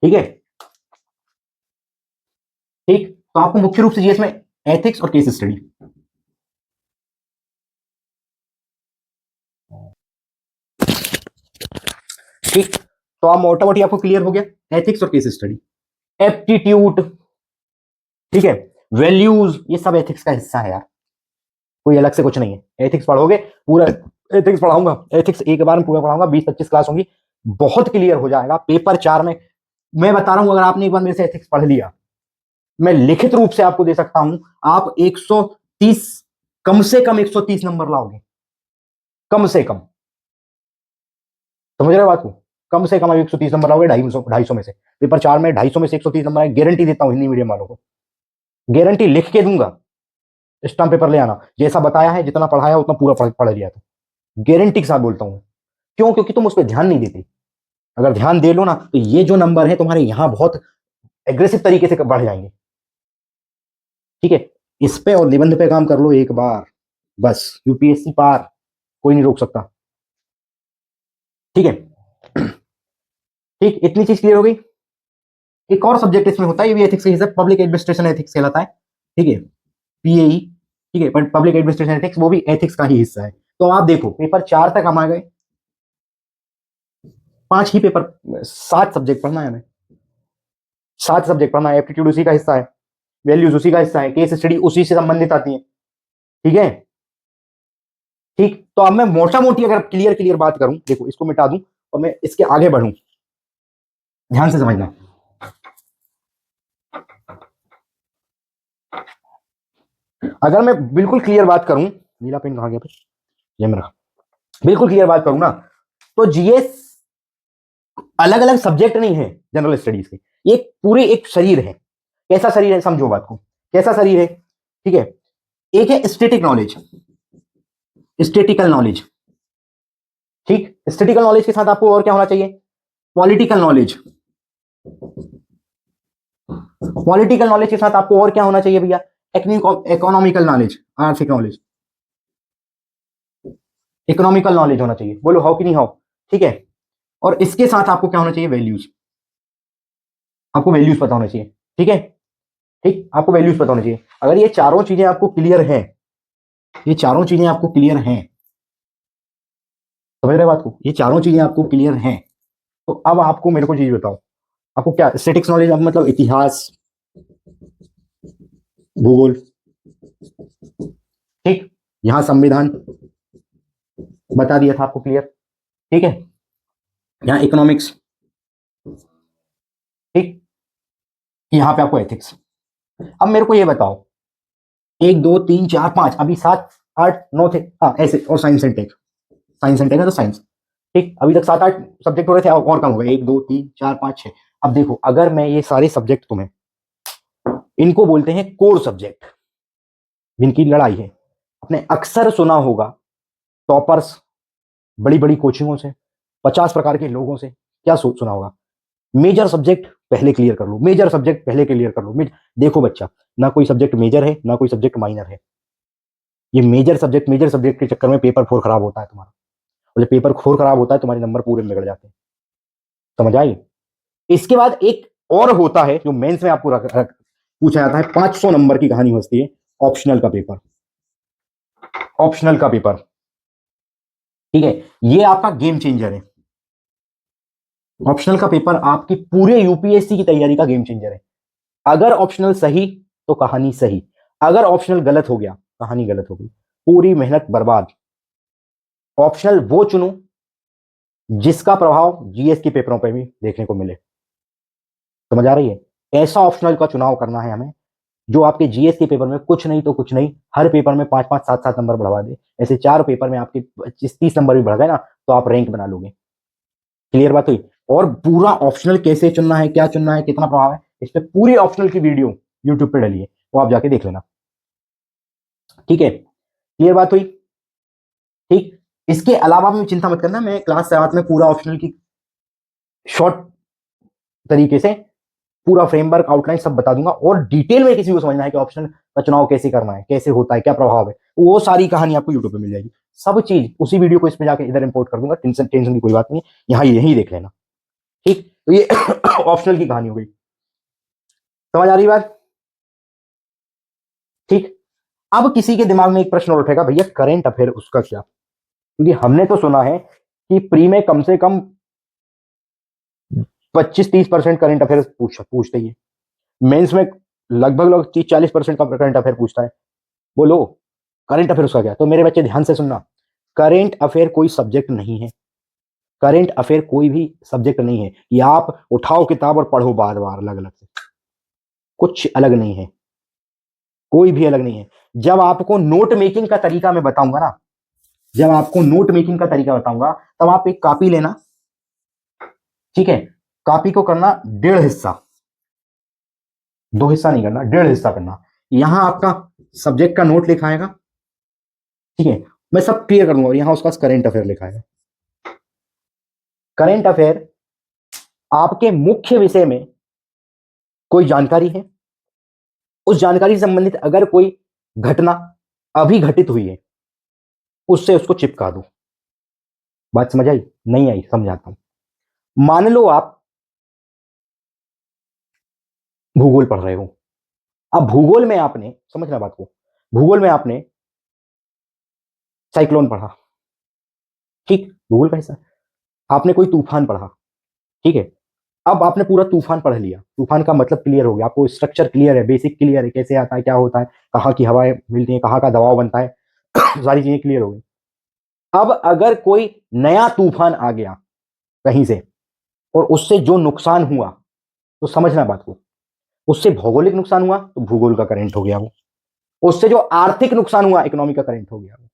ठीक है, ठीक, तो आपको मुख्य रूप से जीएस में एथिक्स और केस स्टडी, ठीक, तो आप मोटा मोटी आपको क्लियर हो गया एथिक्स और केस स्टडी। एप्टीट्यूड, ठीक है, वैल्यूज, ये सब एथिक्स का हिस्सा है यार, कोई अलग से कुछ नहीं है। एथिक्स पढ़ोगे पूरा, एथिक्स पढ़ाऊंगा, एथिक्स एक बार में पूरा पढ़ाऊंगा, 20-25 क्लास होंगी, बहुत क्लियर हो जाएगा पेपर 4 में। मैं बता रहा हूं, अगर आपने एक बार मेरे से एथिक्स पढ़ लिया, मैं लिखित रूप से आपको दे सकता हूं, आप 130, कम से कम 130 नंबर लाओगे, कम से कम। समझ रहे हो बात को? कम से कम 130 नंबर लाओगे, 250 में से। पेपर 4 में 250 में से 130 नंबर है, गारंटी देता हूं हिंदी मीडियम वालों को, गारंटी लिख के दूंगा। स्टाम्प पेपर ले आना, जैसा बताया है, जितना पढ़ाया उतना पूरा पढ़ लिया था, गारंटी के साथ बोलता हूं। क्यों? क्योंकि तुम उस पर ध्यान नहीं देते। अगर ध्यान दे लो ना, तो ये जो नंबर है तुम्हारे यहां बहुत एग्रेसिव तरीके से बढ़ जाएंगे। ठीक है, इस पे और निबंध पे काम कर लो एक बार, बस यूपीएससी पार, कोई नहीं रोक सकता। ठीक है, ठीक, इतनी चीज क्लियर हो गई। एक और सब्जेक्ट इसमें होता है, ये भी एथिक्स से, पब्लिक एडमिनिस्ट्रेशन एथिक्स कहलाता है। ठीक है, पीएई, ठीक है, बट पब्लिक एडमिनिस्ट्रेशन एथिक्स वो भी एथिक्स का ही हिस्सा है। तो आप देखो, पेपर 4 तक हम आ गए, 5 ही पेपर, 7 सब्जेक्ट पढ़ना है हमें, 7 सब्जेक्ट पढ़ना है। एप्टीट्यूड उसी का हिस्सा है, वैल्यूज उसी का हिस्सा है, केस स्टडी उसी से संबंधित आती है। ठीक है, ठीक, तो अब मैं मोटा मोटी अगर क्लियर क्लियर बात करूं, देखो इसको मिटा दूं और मैं इसके आगे बढ़ूं, ध्यान से समझना। अगर मैं बिल्कुल क्लियर बात करूं, नीला पेन कहां गया भाई, ये मेरा, बिल्कुल क्लियर बात करूं ना, तो जीएस अलग अलग सब्जेक्ट नहीं है जनरल स्टडीज के, ये पूरे एक शरीर है। कैसा शरीर है, समझो बात को, कैसा शरीर है? ठीक है, एक है स्टैटिक नॉलेज, स्टैटिकल नॉलेज। ठीक, स्टैटिकल नॉलेज के साथ आपको और क्या होना चाहिए? पॉलिटिकल नॉलेज, पॉलिटिकल नॉलेज के साथ आपको और क्या होना चाहिए भैया? इकोनॉमिकल नॉलेज, आर्थिक नॉलेज, इकोनॉमिकल नॉलेज होना चाहिए। बोलो हाउ कि नहीं हाउ? ठीक है, और इसके साथ आपको क्या होना चाहिए? वैल्यूज, आपको वैल्यूज पता होना चाहिए। ठीक है, ठीक, आपको वैल्यूज पता होना चाहिए। अगर ये चारों चीजें आपको क्लियर है, ये चारों चीजें आपको क्लियर हैं, समझ रहे बात को? ये चारों चीजें आपको क्लियर हैं, तो अब आपको मेरे को चीज बताओ, आपको क्या स्टैटिक्स नॉलेज, अब मतलब इतिहास, भूगोल, ठीक, यहां संविधान बता दिया था आपको, क्लियर। ठीक है, यहाँ इकोनॉमिक्स, ठीक, यहाँ पे आपको एथिक्स। अब मेरे को ये बताओ, 1 2 3 4 5, अभी 7 8 9 थे, हाँ ऐसे, और science and tech, science and tech है तो साइंस। ठीक, अभी तक 7 8 सब्जेक्ट हो रहे थे, और कम हो गए, 1 2 3 4 5 6। अब देखो, अगर मैं ये सारे सब्जेक्ट तुम्हें, इनको बोलते हैं कोर सब्जेक्ट, जिनकी लड़ाई है, आपने अक्सर सुना होगा, टॉपर्स, बड़ी बड़ी कोचिंगों से, 50 प्रकार के लोगों से क्या सुना होगा, मेजर सब्जेक्ट पहले क्लियर कर लो, मेजर सब्जेक्ट पहले क्लियर कर लो। देखो बच्चा, ना कोई सब्जेक्ट मेजर है, ना कोई सब्जेक्ट माइनर है। ये मेजर सब्जेक्ट के चक्कर में पेपर 4 खराब होता है तुम्हारा, और जब पेपर 4 खराब होता है, तुम्हारे नंबर पूरे बिगड़ जाते हैं। समझ आई? इसके बाद एक और होता है जो मेंस में आपको पूछा जाता है, 500 नंबर की कहानी होती है, ऑप्शनल का पेपर, ऑप्शनल का पेपर। ठीक है, ये आपका गेम चेंजर है। ऑप्शनल का पेपर आपकी पूरे यूपीएससी की तैयारी का गेम चेंजर है। अगर ऑप्शनल सही तो कहानी सही, अगर ऑप्शनल गलत हो गया, कहानी गलत हो गई, पूरी मेहनत बर्बाद। ऑप्शनल वो चुनो जिसका प्रभाव जीएस के पेपरों पर भी देखने को मिले। समझ आ रही है? ऐसा ऑप्शनल का चुनाव करना है हमें जो आपके जीएस के पेपर में कुछ नहीं तो कुछ नहीं, हर पेपर में 5 5 7 7 नंबर बढ़वा दे। ऐसे 4 पेपर में आपके 25 30 नंबर भी बढ़ गए ना, तो आप रैंक बना लोगे। क्लियर बात हुई? और पूरा ऑप्शनल कैसे चुनना है, क्या चुनना है, कितना प्रभाव है, इस पर पूरी ऑप्शनल की वीडियो यूट्यूब पे डली है, वो आप जाके देख लेना। ठीक है, क्लियर बात हुई? ठीक, इसके अलावा भी चिंता मत करना, मैं क्लास 7 में पूरा ऑप्शनल की शॉर्ट तरीके से पूरा फ्रेमवर्क आउटलाइन सब बता दूंगा, और डिटेल में किसी को समझना है कि ऑप्शनल का चुनाव कैसे करना है, कैसे होता है, क्या प्रभाव है, वो सारी कहानी आपको यूट्यूब पे मिल जाएगी। सब चीज उसी वीडियो को इसमें जाके इधर इंपोर्ट कर दूंगा, टेंशन टेंशन की कोई बात नहीं है, यहाँ यही देख लेना। ठीक, तो ये ऑप्शनल की कहानी हो गई। समझ आ रही बात? ठीक, अब किसी के दिमाग में एक प्रश्न और उठेगा, भैया करंट अफेयर उसका क्या? क्योंकि हमने तो सुना है कि प्री में कम से कम 25-30% करंट अफेयर पूछते ही है। मेंस में लगभग 30-40% का करंट अफेयर पूछता है। बोलो करंट अफेयर उसका क्या? तो मेरे बच्चे ध्यान से सुनना, करंट अफेयर कोई सब्जेक्ट नहीं है। करंट अफेयर कोई भी सब्जेक्ट नहीं है। ये आप उठाओ किताब और पढ़ो बार बार अलग अलग से, कुछ अलग नहीं है, कोई भी अलग नहीं है। जब आपको नोट मेकिंग का तरीका मैं बताऊंगा ना, जब आपको नोट मेकिंग का तरीका बताऊंगा, तब आप एक कॉपी लेना, ठीक है? कॉपी को करना 1.5 हिस्सा, 2 हिस्सा नहीं करना, 1.5 हिस्सा करना। यहां आपका सब्जेक्ट का नोट लिखा आएगा, ठीक है? मैं सब क्लियर कर दूंगा, और यहां उसका करंट अफेयर लिखा आएगा। करंट अफेयर आपके मुख्य विषय में कोई जानकारी है, उस जानकारी से संबंधित अगर कोई घटना अभी घटित हुई है, उससे उसको चिपका दो। बात समझ आई? नहीं आई? समझाता हूं। मान लो आप भूगोल पढ़ रहे हो। अब भूगोल में आपने, समझना बात को, भूगोल में आपने साइक्लोन पढ़ा, ठीक? भूगोल का हिस्सा। आपने कोई तूफान पढ़ा, ठीक है? अब आपने पूरा तूफान पढ़ लिया, तूफान का मतलब क्लियर हो गया, आपको स्ट्रक्चर क्लियर है, बेसिक क्लियर है, कैसे आता है, क्या होता है, कहाँ की हवाएं मिलती हैं, कहाँ का दबाव बनता है, सारी चीजें क्लियर हो गई। अब अगर कोई नया तूफान आ गया कहीं से, और उससे जो नुकसान हुआ, तो समझना बात को, उससे भौगोलिक नुकसान हुआ तो भूगोल का करंट हो गया वो, उससे जो आर्थिक नुकसान हुआ इकोनॉमी का करंट हो गया वो।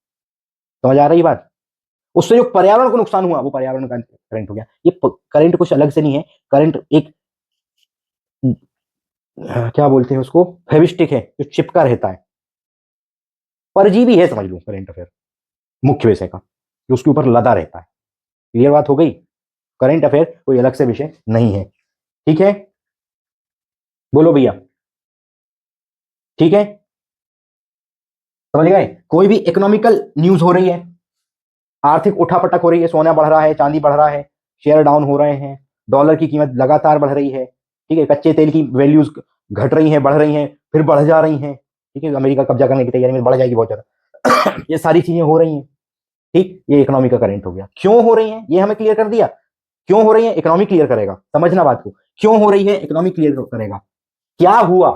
समझ आ रही बात? उससे जो पर्यावरण को नुकसान हुआ वो पर्यावरण का करंट हो गया। ये करंट कुछ अलग से नहीं है। करंट एक क्या बोलते हैं उसको, फेविस्टिक है जो चिपका रहता है, परजीवी है समझ लो करंट अफेयर मुख्य विषय का, जो उसके ऊपर लदा रहता है। क्लियर बात हो गई? करंट अफेयर कोई अलग से विषय नहीं है, ठीक है? बोलो भैया, ठीक है? समझ गए? कोई भी इकोनॉमिकल न्यूज हो रही है, आर्थिक उठापटक हो रही है, सोना बढ़ रहा है, चांदी बढ़ रहा है, शेयर डाउन हो रहे हैं, डॉलर की कीमत लगातार बढ़ रही है, ठीक है? कच्चे तेल की वैल्यूज घट रही हैं, बढ़ रही हैं, फिर बढ़ जा रही हैं, ठीक है? अमेरिका कब्जा करने की तैयारी में बढ़ जाएगी बहुत ज्यादा। ये सारी चीजें हो रही हैं, ठीक? ये इकोनॉमी का करंट हो गया। क्यों हो रही है ये हमें क्लियर कर दिया। क्यों हो रही है इकोनॉमी क्लियर करेगा, समझना बात को, क्यों हो रही है इकोनॉमी क्लियर करेगा, क्या हुआ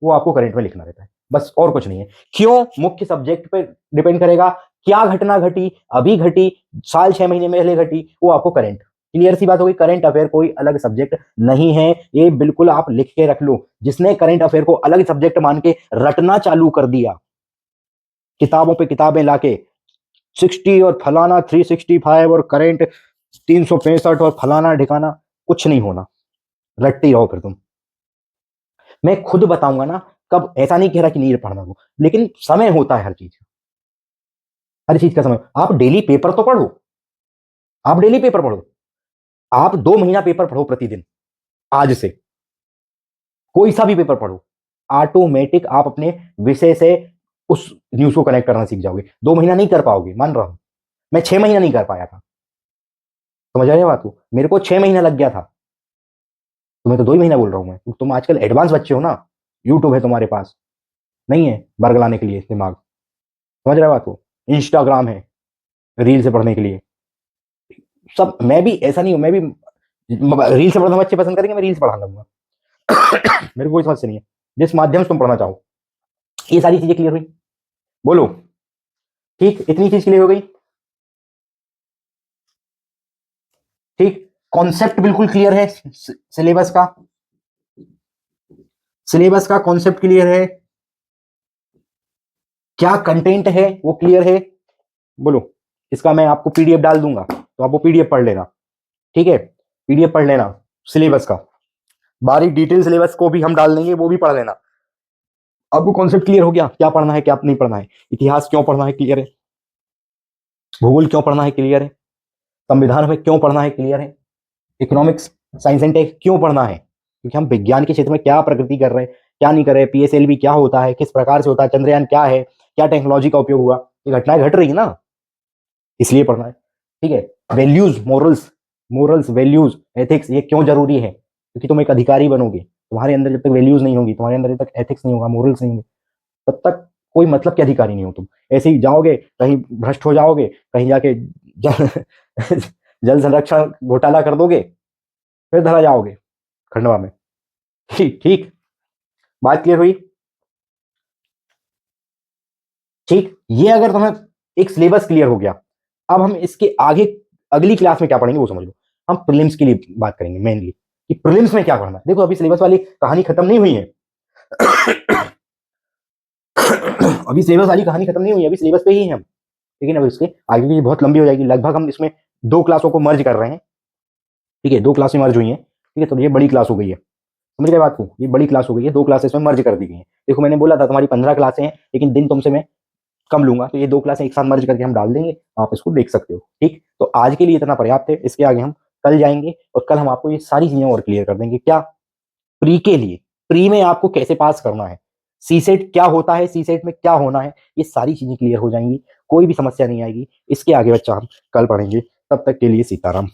वो आपको करंट में लिखना रहता है, बस और कुछ नहीं है। क्यों मुख्य सब्जेक्ट पे डिपेंड करेगा, क्या घटना घटी, अभी घटी, साल 6 महीने पहले घटी, वो आपको करंट। क्लियर सी बात होगी, करंट अफेयर कोई अलग सब्जेक्ट नहीं है, ये बिल्कुल आप लिख के रख लो। जिसने करंट अफेयर को अलग सब्जेक्ट मान के रटना चालू कर दिया, किताबों पे किताबें लाके 60 और फलाना 365 और करंट 365 और फलाना ढिकाना, कुछ नहीं होना, रटते ही रहो फिर तुम। मैं खुद बताऊंगा ना कब, ऐसा नहीं कह रहा कि नहीं पढ़ना हो, लेकिन समय होता है हर चीज, हर चीज का समय। आप डेली पेपर तो पढ़ो, आप डेली पेपर पढ़ो, आप 2 महीना पेपर पढ़ो प्रतिदिन, आज से कोई सा भी पेपर पढ़ो, ऑटोमेटिक आप अपने विषय से उस न्यूज को कनेक्ट करना सीख जाओगे। 2 महीना नहीं कर पाओगे, मान रहा हूं, मैं 6 महीना नहीं कर पाया था। समझ रहे हो बात को? मेरे को 6 महीना लग गया था, तुम्हें तो 2 ही महीना बोल रहा हूं मैं। तुम आजकल एडवांस बच्चे हो ना, यूट्यूब है तुम्हारे पास, नहीं है बरगलाने के लिए दिमाग, समझ रहे हो बात को? इंस्टाग्राम है रील से पढ़ने के लिए, सब। मैं भी ऐसा नहीं हूं, मैं भी रील से पढ़ना बच्चे पसंद करेंगे, मैं रील से पढ़ा लूंगा। मेरे को कोई समस्या नहीं है, जिस माध्यम से तुम पढ़ना चाहो। ये सारी चीजें क्लियर हुई? बोलो, ठीक? इतनी चीज क्लियर हो गई, ठीक? कॉन्सेप्ट बिल्कुल क्लियर है, सिलेबस का, सिलेबस का कॉन्सेप्ट क्लियर है, क्या कंटेंट है वो क्लियर है। बोलो, इसका मैं आपको पीडीएफ डाल दूंगा, तो आप वो पीडीएफ पढ़ लेना, ठीक है? पीडीएफ पढ़ लेना सिलेबस का, बारीक डिटेल सिलेबस को भी हम डाल देंगे, वो भी पढ़ लेना। आपको कॉन्सेप्ट क्लियर हो गया, क्या पढ़ना है क्या नहीं पढ़ना है, इतिहास क्यों पढ़ना है क्लियर है, भूगोल क्यों पढ़ना है क्लियर है, संविधान में क्यों पढ़ना है क्लियर है, इकोनॉमिक्स, साइंस एंड टेक क्यों पढ़ना है, क्योंकि हम विज्ञान के क्षेत्र में क्या प्रगति कर रहे हैं, क्या नहीं कर रहे, पीएसएलवी क्या होता है, किस प्रकार से होता है, चंद्रयान क्या है, क्या टेक्नोलॉजी का उपयोग हुआ, ये घटनाएं घट रही है ना, इसलिए पढ़ना है, ठीक है? Values, morals, morals values ethics, ये क्यों जरूरी है, क्योंकि तुम एक अधिकारी बनोगे, तुम्हारे अंदर जब तक वैल्यूज नहीं होगी, तुम्हारे अंदर जब तक एथिक्स नहीं होगा, मोरल्स नहीं होंगे, तब तक कोई मतलब के अधिकारी नहीं हो तुम। ऐसे ही जाओगे कहीं भ्रष्ट हो जाओगे, कहीं जाके जल, जल संरक्षण घोटाला कर दोगे, फिर धरा जाओगे खंडवा में। ठीक ठीक, बात क्लियर हुई। ठीक, ये अगर तुम्हें एक सिलेबस क्लियर हो गया, अब हम इसके आगे अगली क्लास में क्या पढ़ेंगे वो समझ लो। हम प्रीलिम्स के लिए बात करेंगे मेनली, कि प्रीलिम्स में क्या पढ़ना है। देखो अभी सिलेबस वाली कहानी खत्म नहीं हुई है। अभी सिलेबस वाली कहानी खत्म नहीं हुई है, अभी सिलेबस पे ही हैं हम। लेकिन अब इसके आगे की बहुत लंबी हो जाएगी। लगभग हम इसमें 2 क्लासों को मर्ज कर रहे हैं। ठीक है, 2 क्लासें मर्ज हुई हैं। ठीक है, तो ये बड़ी क्लास हो गई है। समझ गए बात को, ये बड़ी क्लास हो गई है, 2 क्लासेस में मर्ज कर दी गई हैं। देखो मैंने बोला था तुम्हारी 15 क्लासें हैं, लेकिन दिन तुमसे मैं कम लूंगा, तो ये 2 क्लासें एक साथ मर्ज करके हम डाल देंगे, आप इसको देख सकते हो। ठीक, तो आज के लिए इतना पर्याप्त है। इसके आगे हम कल जाएंगे, और कल हम आपको ये सारी चीजें और क्लियर कर देंगे। क्या, प्री के लिए, प्री में आपको कैसे पास करना है, सी सेट क्या होता है, सी सेट में क्या होना है, ये सारी चीजें क्लियर हो जाएंगी, कोई भी समस्या नहीं आएगी। इसके आगे बच्चा हम कल पढ़ेंगे। तब तक के लिए सीताराम।